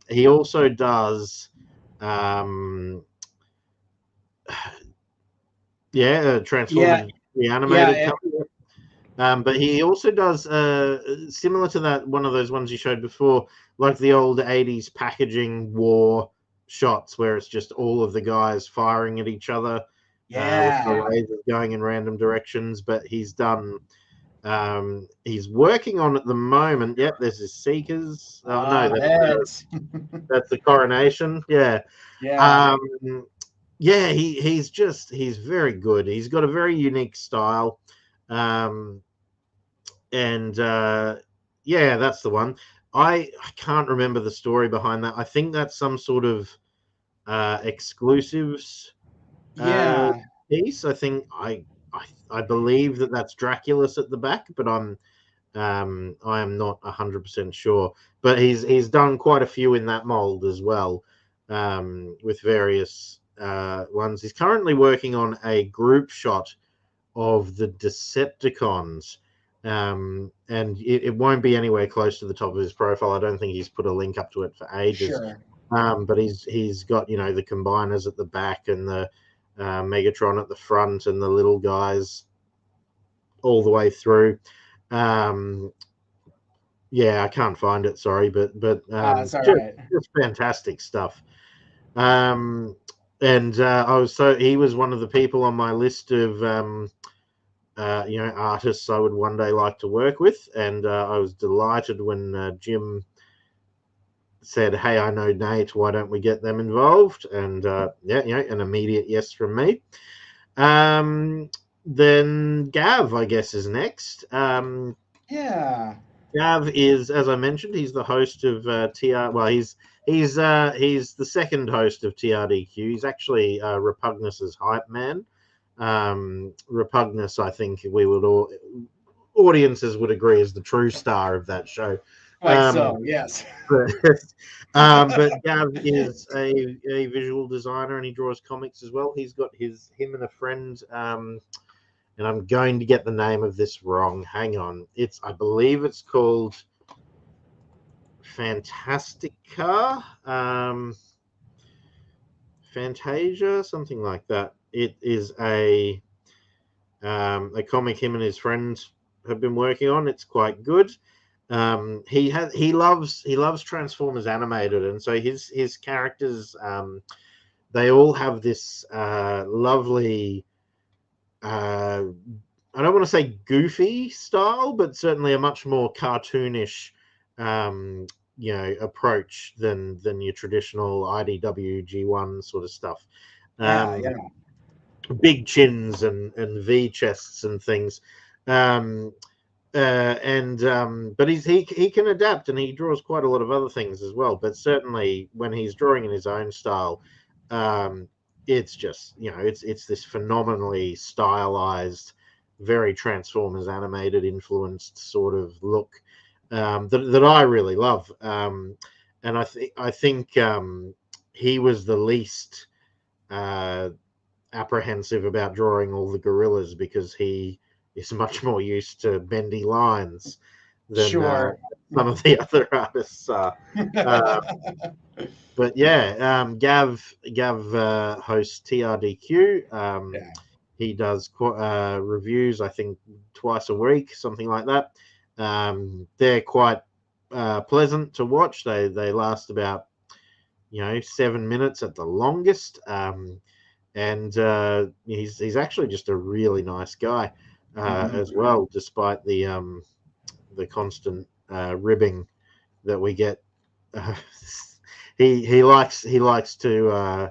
He also does, yeah, Yeah. Transformers the Yeah. animated cover. But he also does similar to that one of those ones you showed before, like the old '80s packaging war shots where it's just all of the guys firing at each other with the lasers going in random directions. But he's done. He's working on at the moment. Yep, there's his Seekers. Oh no, that's the Coronation. Yeah. Yeah, he's very good. He's got a very unique style. And yeah, that's the one. I can't remember the story behind that. I think that's some sort of exclusives piece. I think I believe that's Dracula's at the back, but I am not 100% sure. But he's done quite a few in that mold as well, with various ones. He's currently working on a group shot of the Decepticons. And it won't be anywhere close to the top of his profile. I don't think he's put a link up to it for ages. But he's got, you know, the combiners at the back and the Megatron at the front and the little guys all the way through. Yeah, I can't find it. Sorry, but just fantastic stuff. And he was one of the people on my list of you know, artists I would one day like to work with, and I was delighted when Jim said, "Hey, I know Nate. Why don't we get them involved?" And yeah, you know, an immediate yes from me. Then Gav, I guess, is next. Gav is, as I mentioned, he's the host of TR. Well, he's the second host of TRDQ. He's actually Repugnus's hype man. Repugnus, I think audiences would agree, is the true star of that show. Yes. But Gav is a visual designer, and he draws comics as well. He's got him and a friend, and I'm going to get the name of this wrong. Hang on. I believe it's called Fantastica, Fantasia, something like that. It is a comic him and his friend have been working on. It's quite good. He loves Transformers animated, and so his characters, they all have this lovely, I don't want to say goofy style, but certainly a much more cartoonish you know, approach than your traditional IDW G1 sort of stuff. Big chins and V chests and things. But he can adapt, and he draws quite a lot of other things as well. But certainly when he's drawing in his own style, it's just, you know, it's this phenomenally stylized, very Transformers animated influenced sort of look that I really love. And I think he was the least apprehensive about drawing all the gorillas, because he is much more used to bendy lines than some of the other artists are. But yeah, Gav hosts TRDQ. He does reviews, I think, twice a week, something like that. They're quite pleasant to watch. They last about, you know, 7 minutes at the longest. And he's actually just a really nice guy as well, despite the constant ribbing that we get. He likes to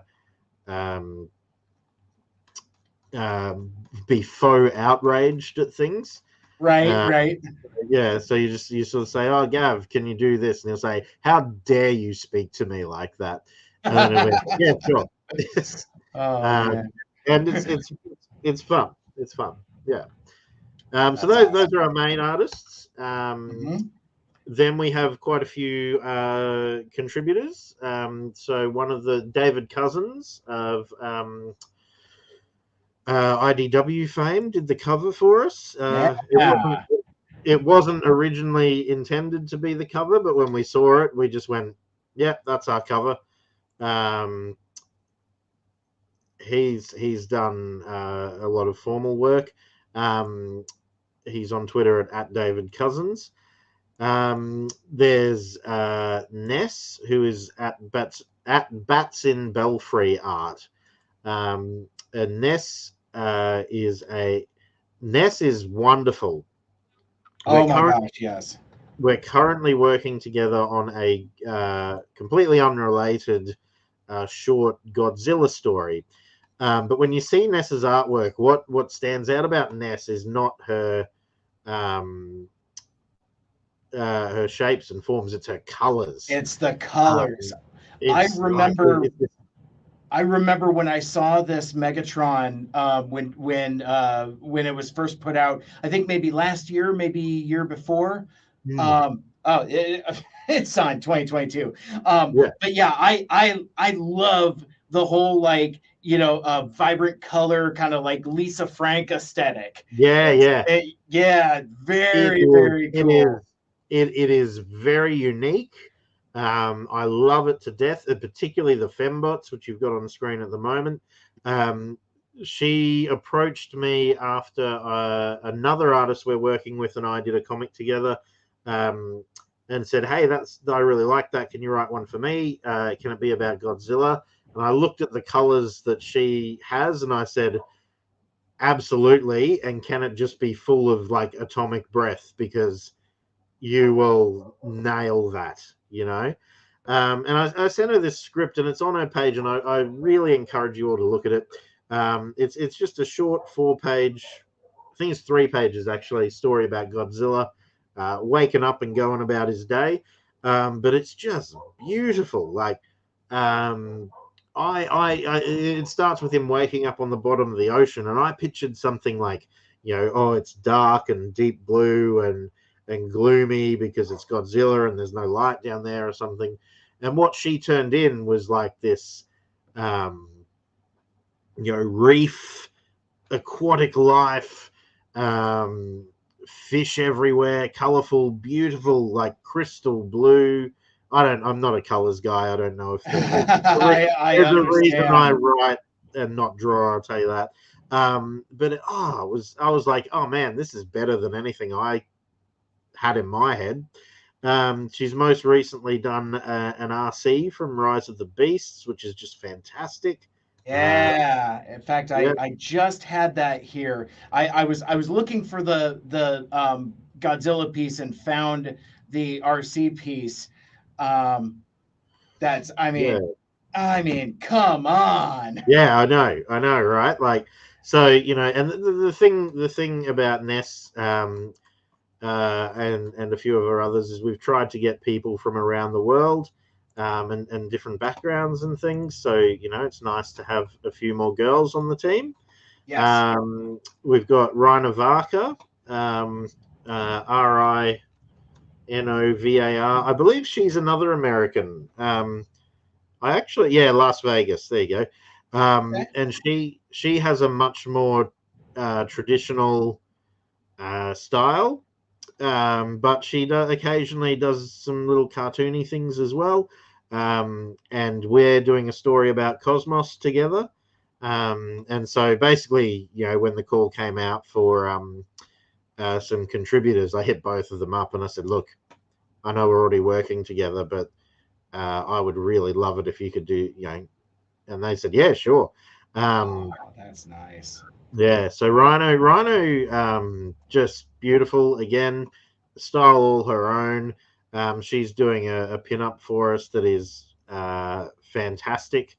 be faux outraged at things. Right. Yeah, so you sort of say, "Oh, Gav, can you do this?" And he'll say, "How dare you speak to me like that?" And then he'll be, "Yeah, sure." And it's fun. It's fun. Yeah. So those are our main artists. Then we have quite a few contributors. So one of the David Cousins of IDW fame did the cover for us. It wasn't originally intended to be the cover, but when we saw it, we just went, "Yeah, that's our cover." He's done a lot of formal work. He's on Twitter at David Cousins. There's Ness, who is at at Bats in Belfry art. And Ness is wonderful. We're Oh my current gosh, yes. we're currently working together on a completely unrelated short Godzilla story. But when you see Ness's artwork, what stands out about Ness is not um, her shapes and forms; it's her colors. It's the colors. Um, I it's like remember I remember when I saw this Megatron when it was first put out. I think maybe last year, maybe year before. It's signed 2022. yeah, But yeah, I love the whole like vibrant color kind of like Lisa Frank aesthetic. yeah, yeah. Yeah, It very is. very It is. cool. It is very unique. I love it to death, particularly the fembots, which you've got on the screen at the moment. Um, she approached me after another artist we're working with and I did a comic together, and said, "Hey, I really like that. Can you write one for me? Can it be about Godzilla?" And I looked at the colors that she has, and I said, absolutely. And can it just be full of like atomic breath? Because you will nail that, you know. And I sent her this script, and it's on her page, and I really encourage you all to look at it. It's just a short 4-page, I think it's 3 pages actually, story about Godzilla waking up and going about his day. But it's just beautiful. Like, um, it starts with him waking up on the bottom of the ocean, and I pictured something like, oh, it's dark and deep blue and gloomy because it's Godzilla and there's no light down there or something. And what she turned in was like this, um, reef, aquatic life, um, fish everywhere, colorful, beautiful, like crystal blue. I'm not a colors guy. I don't know if I there's a reason I understand. write and not draw. I'll tell you that. But I was like, oh man, this is better than anything I had in my head. She's most recently done an RC from Rise of the Beasts, which is just fantastic. Uh, Yeah. In fact, yeah, I just had that here. I was looking for the Godzilla piece and found the RC piece. Um, that's yeah, I mean, come on. yeah. I know, right? Like, so and the thing about Ness, and a few of our others is we've tried to get people from around the world, and different backgrounds and things. So it's nice to have a few more girls on the team. Yes. We've got Rhina Varka, Rinovar. I believe she's another American. Las Vegas. There you go. Okay. And she has a much more traditional style, but she occasionally does some little cartoony things as well. And we're doing a story about Cosmos together. And so basically, when the call came out for some contributors, I hit both of them up and I said, look, I know we're already working together, but I would really love it if you could do, and they said, yeah, sure. Oh, that's nice. Yeah, so Rhino, just beautiful again, style all her own. She's doing a pin-up for us that is fantastic.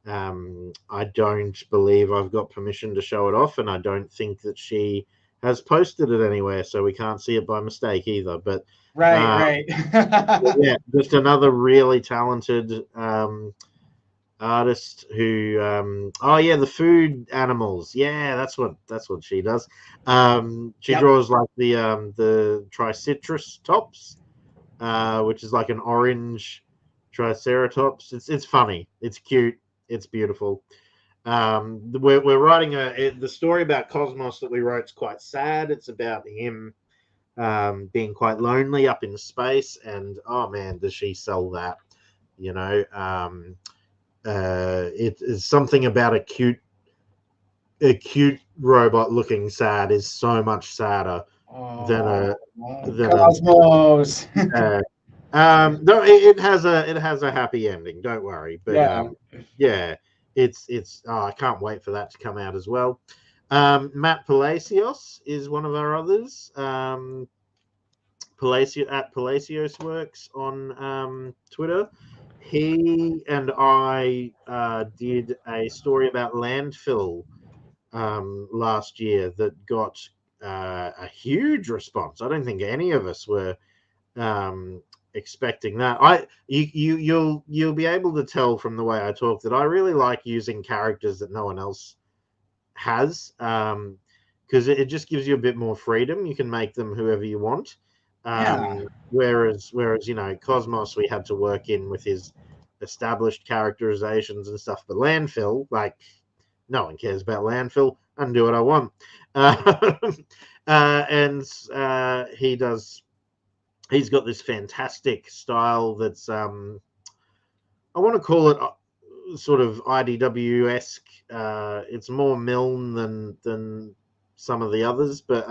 I don't believe I've got permission to show it off, and I don't think that she has posted it anywhere, so we can't see it by mistake either. But Right, uh, right. yeah, just another really talented artist who the food animals, yeah, that's what she does. She Yep. draws like the tricitrus tops, which is like an orange triceratops. It's funny, it's cute, it's beautiful. We're writing the story about Cosmos that we wrote is quite sad. It's about him being quite lonely up in space, and oh man, does she sell that, you know it is something about a cute robot looking sad is so much sadder than Oh, a than a Cosmos. uh, No, it has a happy ending. Don't worry. But Yeah. yeah, it's. Oh, I can't wait for that to come out as well. Matt Palacios is one of our others. Palacios Works on Twitter. He and I did a story about landfill last year that got a huge response. I don't think any of us were um, expecting that. You'll be able to tell from the way I talk that I really like using characters that no one else has, because it just gives you a bit more freedom. You can make them whoever you want. Yeah. Whereas Cosmos, we had to work in with his established characterizations and stuff. But landfill, like, no one cares about landfill. I can do what I want. And he does. He's got this fantastic style that's I want to call it sort of IDW esque. It's more Milne than some of the others, but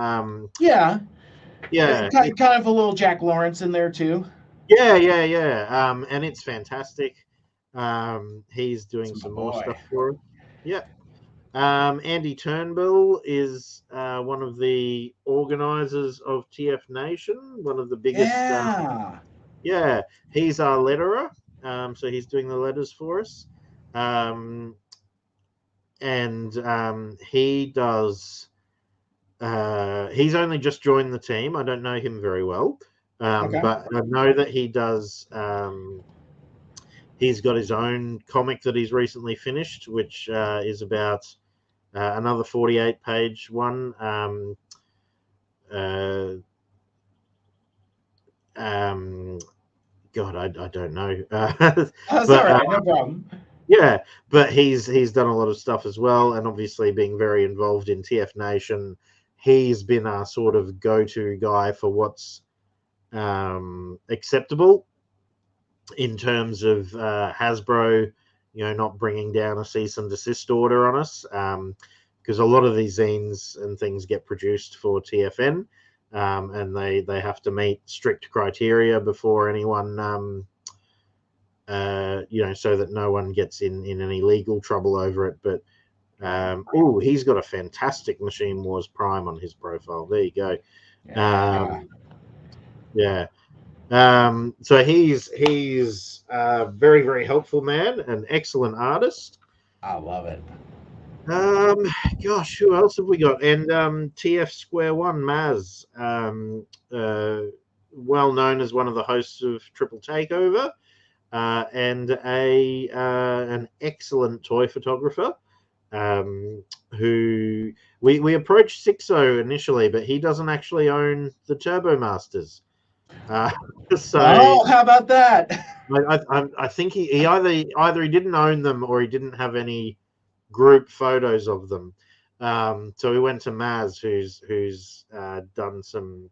Yeah. yeah, Kind of a little Jack Lawrence in there too. yeah. And it's fantastic. He's doing That's my some more boy. stuff for it. Yeah. Andy Turnbull is one of the organizers of TF Nation, one of the biggest. Yeah. Yeah, he's our letterer. So he's doing the letters for us. Um, and he does. He's only just joined the team. I don't know him very well, Okay. but I know that he does. He's got his own comic that he's recently finished, which is about another 48-page one. Uh, um, God, I don't know, That's all but right. No problem. yeah, but he's done a lot of stuff as well, and obviously being very involved in TF Nation, he's been our sort of go-to guy for what's acceptable in terms of Hasbro, not bringing down a cease and desist order on us, because a lot of these zines and things get produced for TFN, and they have to meet strict criteria before anyone. So that no one gets in any legal trouble over it. But he's got a fantastic Machine Wars Prime on his profile. There you go. Yeah. Yeah. So he's a very very helpful man, an excellent artist. I love it. Um, Gosh, who else have we got? And TF Square One Maz, well known as one of the hosts of Triple Takeover. And an excellent toy photographer, who we approached Sixo initially, but he doesn't actually own the Turbo Masters. So Oh, how about that? I think he either he didn't own them or he didn't have any group photos of them. So we went to Maz, who's done some,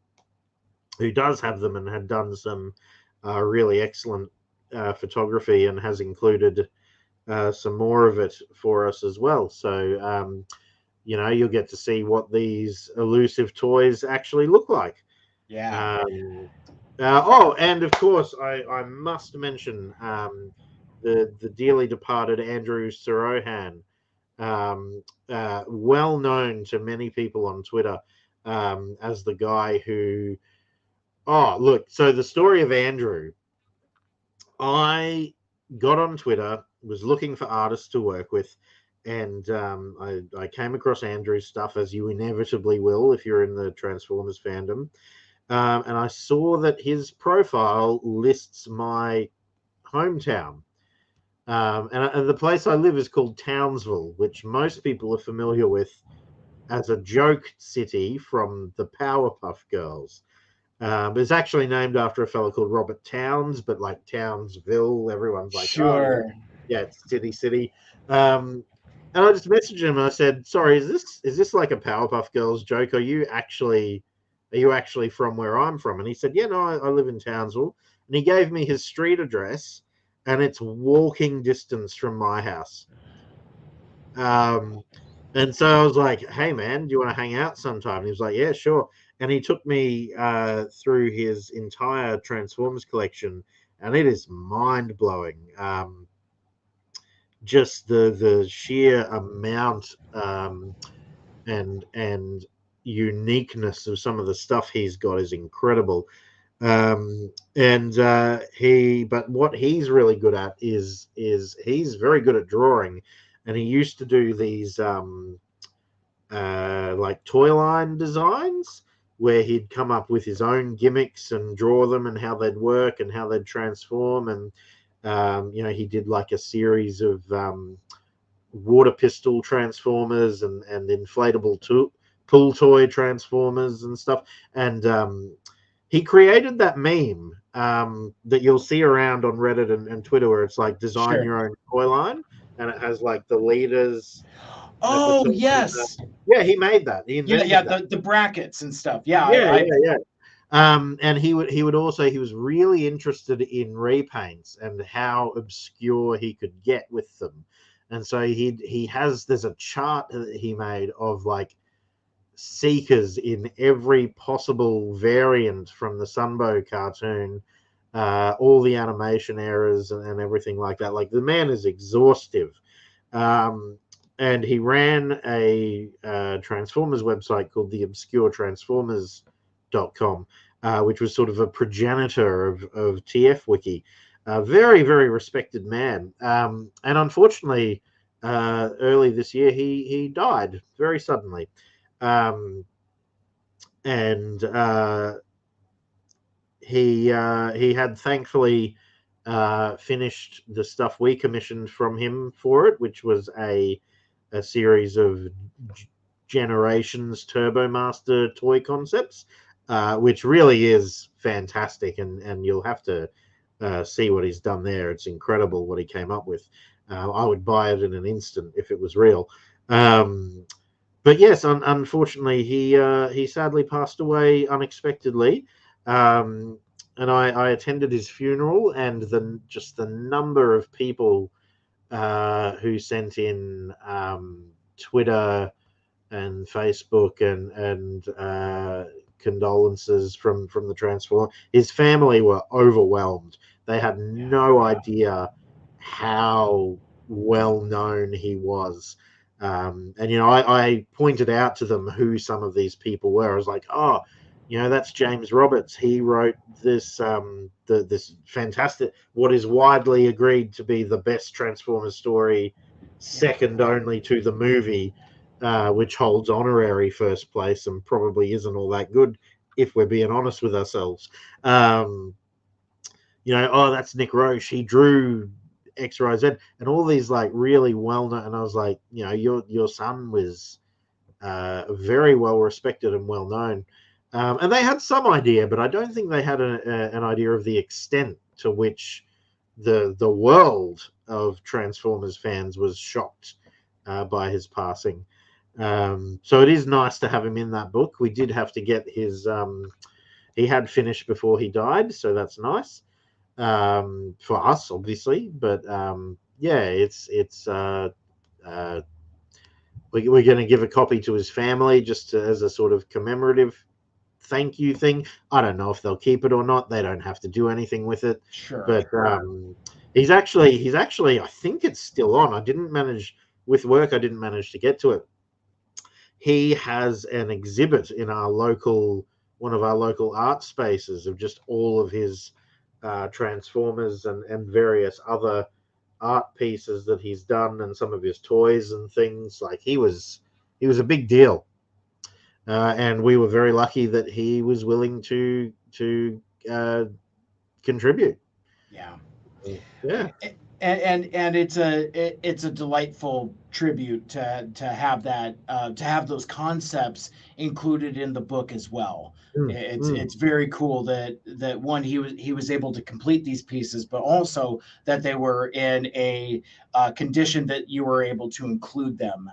who does have them and had done some really excellent photography and has included some more of it for us as well. So, you'll get to see what these elusive toys actually look like. Yeah. And of course, I must mention the dearly departed Andrew Sorohan, well known to many people on Twitter as the guy who. Oh, look. So the story of Andrew. I got on Twitter, was looking for artists to work with, and I came across Andrew's stuff, as you inevitably will if you're in the Transformers fandom. And I saw that his profile lists my hometown. And the place I live is called Townsville, which most people are familiar with as a joke city from the Powerpuff Girls. It's actually named after a fellow called Robert Towns, but like Townsville, everyone's like, oh Sure. yeah, it's city. And I just messaged him and I said, sorry, is this like a Powerpuff Girls joke? Are you actually from where I'm from? And he said, yeah, no, I live in Townsville. And he gave me his street address, and it's walking distance from my house. And so I was like, hey man, do you want to hang out sometime? And he was like, yeah, sure. and he took me through his entire Transformers collection, and it is mind blowing. Just the sheer amount and uniqueness of some of the stuff he's got is incredible. And but what he's really good at is he's very good at drawing, and he used to do these like toy line designs where he'd come up with his own gimmicks and draw them and how they'd work and how they'd transform. And he did like a series of water pistol transformers and inflatable pool toy transformers and stuff. And he created that meme that you'll see around on Reddit and Twitter, where it's like design Sure. your own toy line, and it has like the leaders at the Oh, top. yes. Yeah, he made that. He Yeah, invented yeah, that. the brackets and stuff. Yeah, Yeah, I yeah, yeah. And he would also, he was really interested in repaints and how obscure he could get with them. And so there's a chart that he made of like seekers in every possible variant from the Sunbow cartoon, all the animation errors and everything like that. Like the man is exhaustive. And he ran a Transformers website called the obscuretransformers.com, which was sort of a progenitor of TF Wiki. Very, very respected man. And unfortunately, early this year, he died very suddenly. And he had thankfully finished the stuff we commissioned from him for it, which was a series of Generations Turbo Master toy concepts, which really is fantastic, and you'll have to see what he's done there. It's incredible what he came up with. I would buy it in an instant if it was real. But yes, unfortunately, he sadly passed away unexpectedly. And I attended his funeral, and just the number of people who sent in Twitter and Facebook and condolences from the Transformer. His family were overwhelmed. They had no idea how well known he was. And I pointed out to them who some of these people were. I was like, oh, that's James Roberts. He wrote this this fantastic, what is widely agreed to be the best Transformers story, second only to the movie, which holds honorary first place and probably isn't all that good if we're being honest with ourselves. Oh, that's Nick Roche. He drew X, Y, Z, and all these like really well known. And I was like, your son was very well respected and well known. And they had some idea, but I don't think they had an idea of the extent to which the world of Transformers fans was shocked by his passing. So it is nice to have him in that book. We did have to get his. He had finished before he died, so that's nice for us, obviously. But yeah, it's we're going to give a copy to his family just as a sort of commemorative thank you thing. I don't know if they'll keep it or not. They don't have to do anything with it. Sure. But he's actually I think it's still on. I didn't manage to get to it. He has an exhibit in one of our local art spaces of just all of his Transformers and various other art pieces that he's done, and some of his toys and things. Like he was a big deal. And we were very lucky that he was willing to contribute. Yeah. Yeah. And it's a delightful tribute to have that to have those concepts included in the book as well. It's very cool that one, he was able to complete these pieces, but also that they were in a condition that you were able to include them.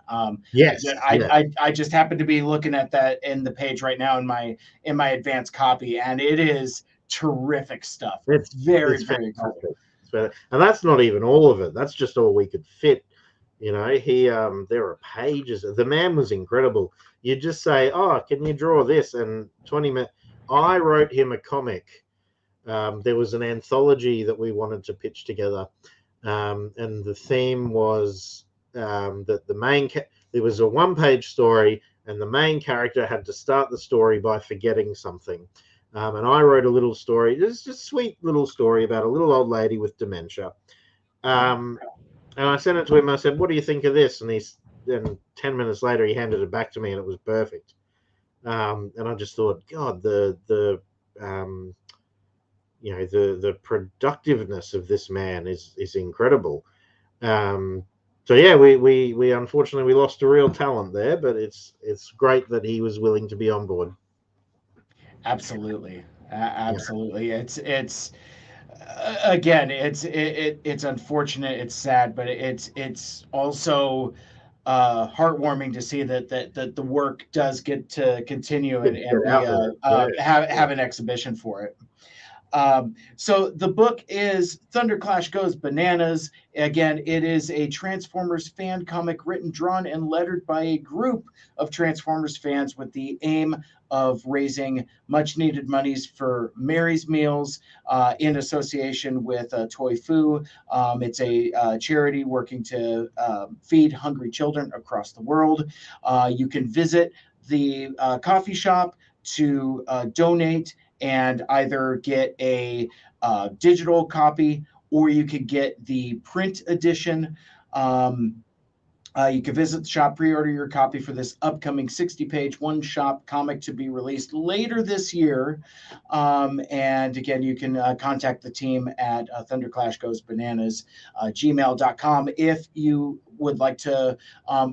Yes. I just happen to be looking at that in the page right now in my advanced copy, and it is terrific stuff. It's very it's very fantastic. cool. And that's not even all of it. That's just all we could fit You know, there are pages. The man was incredible. You just say, "Oh, can you draw this?" And 20 minutes. I wrote him a comic. There was an anthology that we wanted to pitch together, and the theme was that there was a one-page story, and the main character had to start the story by forgetting something. And I wrote a little story, just a sweet little story about a little old lady with dementia. Um, and I sent it to him. I said, "What do you think of this?" And then 10 minutes later, he handed it back to me, and it was perfect. And I just thought, God, um, the productiveness of this man is incredible. So yeah, we unfortunately we lost a real talent there, but it's great that he was willing to be on board. Absolutely. Yeah, Absolutely. It's again, it's unfortunate, it's sad, but it's also heartwarming to see that the work does get to continue get and be out there. Yeah, have an exhibition for it. So the book is Thunderclash Goes Bananas. Again, it is a Transformers fan comic written, drawn, and lettered by a group of Transformers fans with the aim of raising much needed monies for Mary's Meals in association with Toy Fu. It's a charity working to feed hungry children across the world. You can visit the coffee shop to donate and either get a digital copy or you could get the print edition. You can visit the shop, pre-order your copy for this upcoming 60-page one-shot comic to be released later this year. And again, you can contact the team at Thunderclash Goes Bananas, gmail.com if you would like to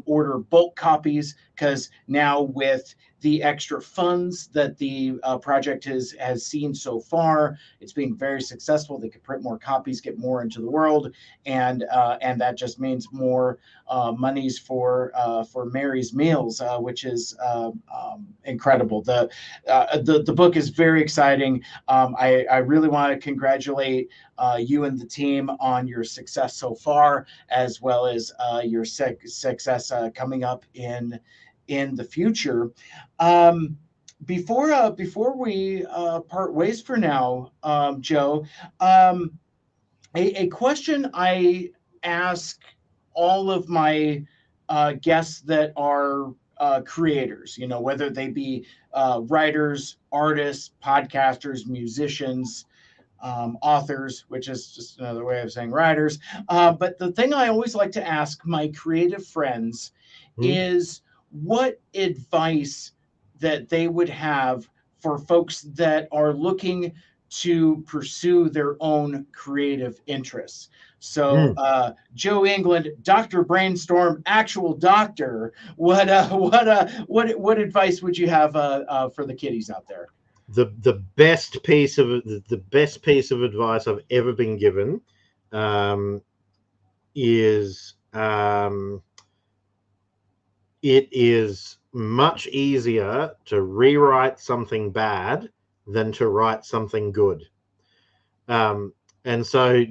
order bulk copies, because now with the extra funds that the project has seen so far, it's being very successful. They can print more copies, get more into the world, and that just means more monies for Mary's Meals, which is incredible. The book is very exciting. I really want to congratulate you and the team on your success so far, as well as your success coming up in the future. Um, before we part ways for now, Joe, um, a question I ask all of my guests that are creators, whether they be writers, artists, podcasters, musicians, authors, which is just another way of saying writers. But the thing I always like to ask my creative friends hmm is what advice that they would have for folks that are looking to pursue their own creative interests. So, mm. Joe England, Doctor Brainstorm, actual doctor. What advice would you have for the kiddies out there? The best piece of advice I've ever been given um, is it is much easier to rewrite something bad than to write something good. Um, and so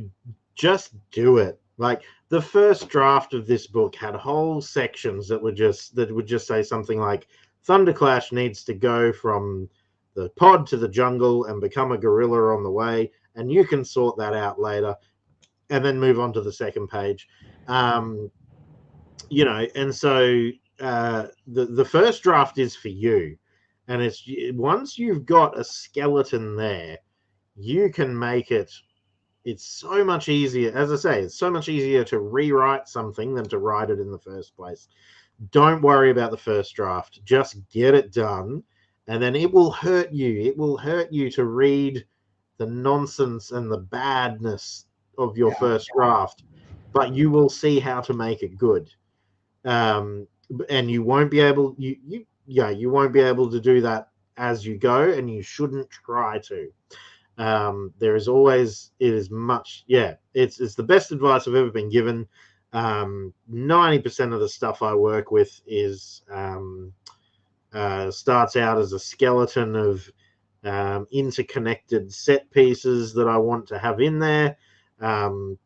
just do it. Like the first draft of this book had whole sections that would just say something like Thunderclash needs to go from the pod to the jungle and become a gorilla on the way, and you can sort that out later, and then move on to the second page. Um, and so the first draft is for you, and it's once you've got a skeleton there, you can make it. It's so much easier, as I say, it's so much easier to rewrite something than to write it in the first place. Don't worry about the first draft, just get it done, and then it will hurt you. It will hurt you to read the nonsense and the badness of your Yeah. first draft, but you will see how to make it good. um, and you won't be able you won't be able to do that as you go, and you shouldn't try to. There is always it is much yeah it's the best advice I've ever been given. 90% of the stuff I work with is starts out as a skeleton of interconnected set pieces that I want to have in there. um,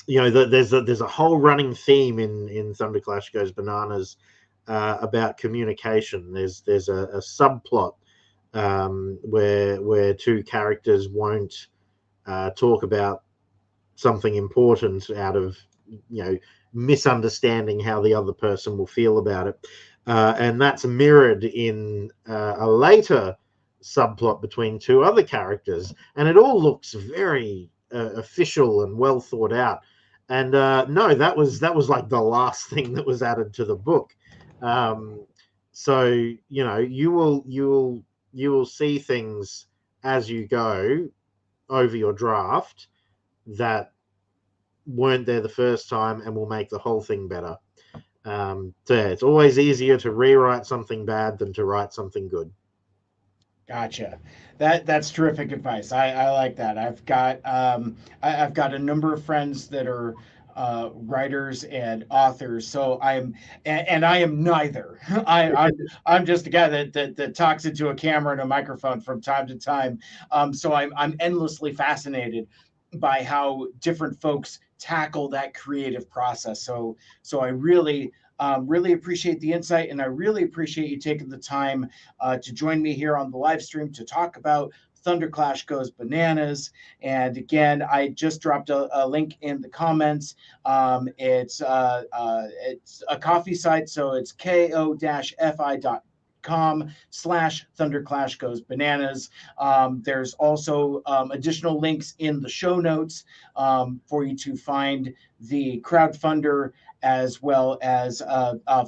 there's a whole running theme in Thunderclash Goes Bananas about communication. There's a subplot where two characters won't talk about something important out of misunderstanding how the other person will feel about it, and that's mirrored in a later subplot between two other characters, and it all looks very official and well thought out. And no, that was like the last thing that was added to the book. So you will see things as you go over your draft that weren't there the first time and will make the whole thing better. So yeah, it's always easier to rewrite something bad than to write something good. Gotcha. That's terrific advice. I like that. I've got a number of friends that are writers and authors. So and I am neither. I'm just a guy that talks into a camera and a microphone from time to time. So I'm endlessly fascinated by how different folks tackle that creative process. So I really appreciate the insight, and I really appreciate you taking the time to join me here on the live stream to talk about Thunderclash Goes Bananas. And again, I just dropped a link in the comments. It's a coffee site, so it's ko-fi.com/Thunderclash Goes Bananas. There's also additional links in the show notes for you to find the crowdfunder, as well as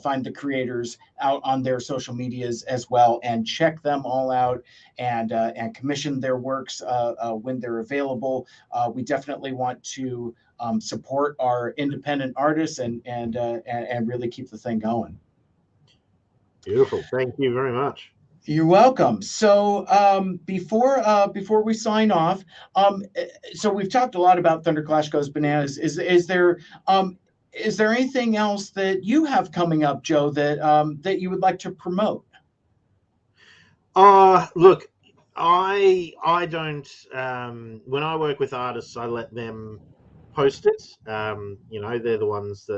find the creators out on their social medias as well, and check them all out, and commission their works when they're available. We definitely want to support our independent artists and really keep the thing going. Beautiful. Thank you very much. You're welcome. So before we sign off, so we've talked a lot about Thunderclash Goes Bananas. Is there anything else that you have coming up, Joe, that you would like to promote? Look, I don't. When I work with artists, I let them post it. They're the ones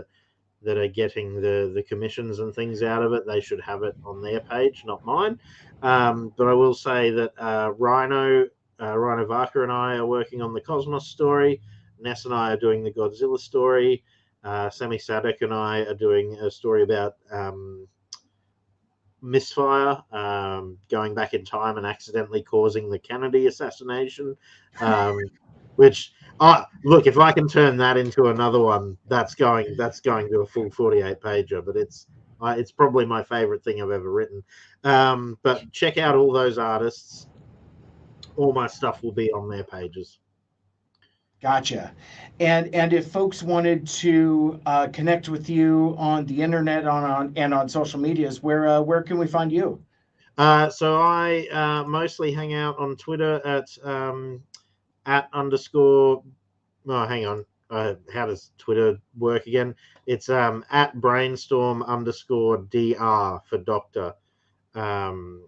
that are getting the commissions and things out of it. They should have it on their page, not mine. But I will say that Rhino Varka and I are working on the Cosmos story. Ness and I are doing the Godzilla story. Sammy Sadek and I are doing a story about misfire, going back in time and accidentally causing the Kennedy assassination. Which, look, if I can turn that into another one, that's going to a full 48 pager. But it's probably my favorite thing I've ever written. But check out all those artists. All my stuff will be on their pages. Gotcha. And if folks wanted to connect with you on the internet, on social medias, where can we find you? So I mostly hang out on Twitter at underscore. Oh, hang on. How does Twitter work again? It's at brainstorm underscore dr for doctor on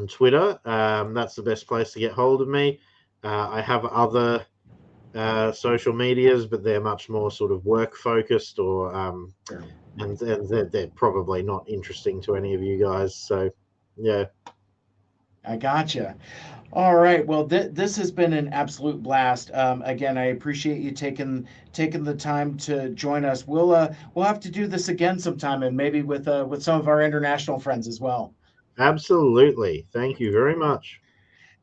Twitter. That's the best place to get hold of me. I have other social medias, but they're much more sort of work focused, or and they're probably not interesting to any of you guys. So, yeah. I gotcha. All right. Well, this has been an absolute blast. Again, I appreciate you taking the time to join us. We'll have to do this again sometime, and maybe with some of our international friends as well. Absolutely. Thank you very much.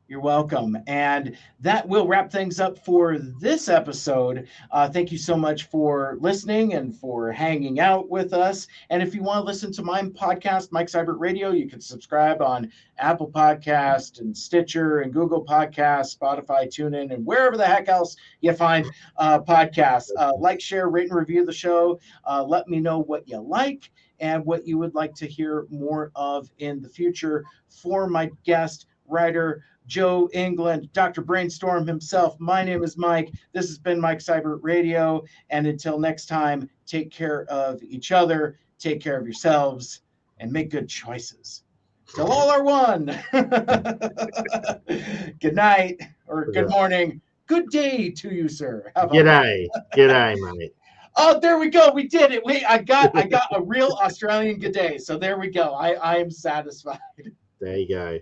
You're welcome. And that will wrap things up for this episode. Thank you so much for listening and for hanging out with us. And if you want to listen to my podcast, Mike Seibert Radio, you can subscribe on Apple Podcast and Stitcher and Google Podcasts, Spotify, TuneIn, and wherever the heck else you find podcasts. Like, share, rate, and review the show. Let me know what you like and what you would like to hear more of in the future. For my guest, writer, Joe England, Dr. Brainstorm himself. My name is Mike. This has been Mike Seibert Radio. And until next time, take care of each other, take care of yourselves, and make good choices. Till all are one. Good night or good morning. Good day to you, sir. How about that? G'day. G'day, mate. Oh, there we go. We did it. I got a real Australian good day. So there we go. I am satisfied. There you go.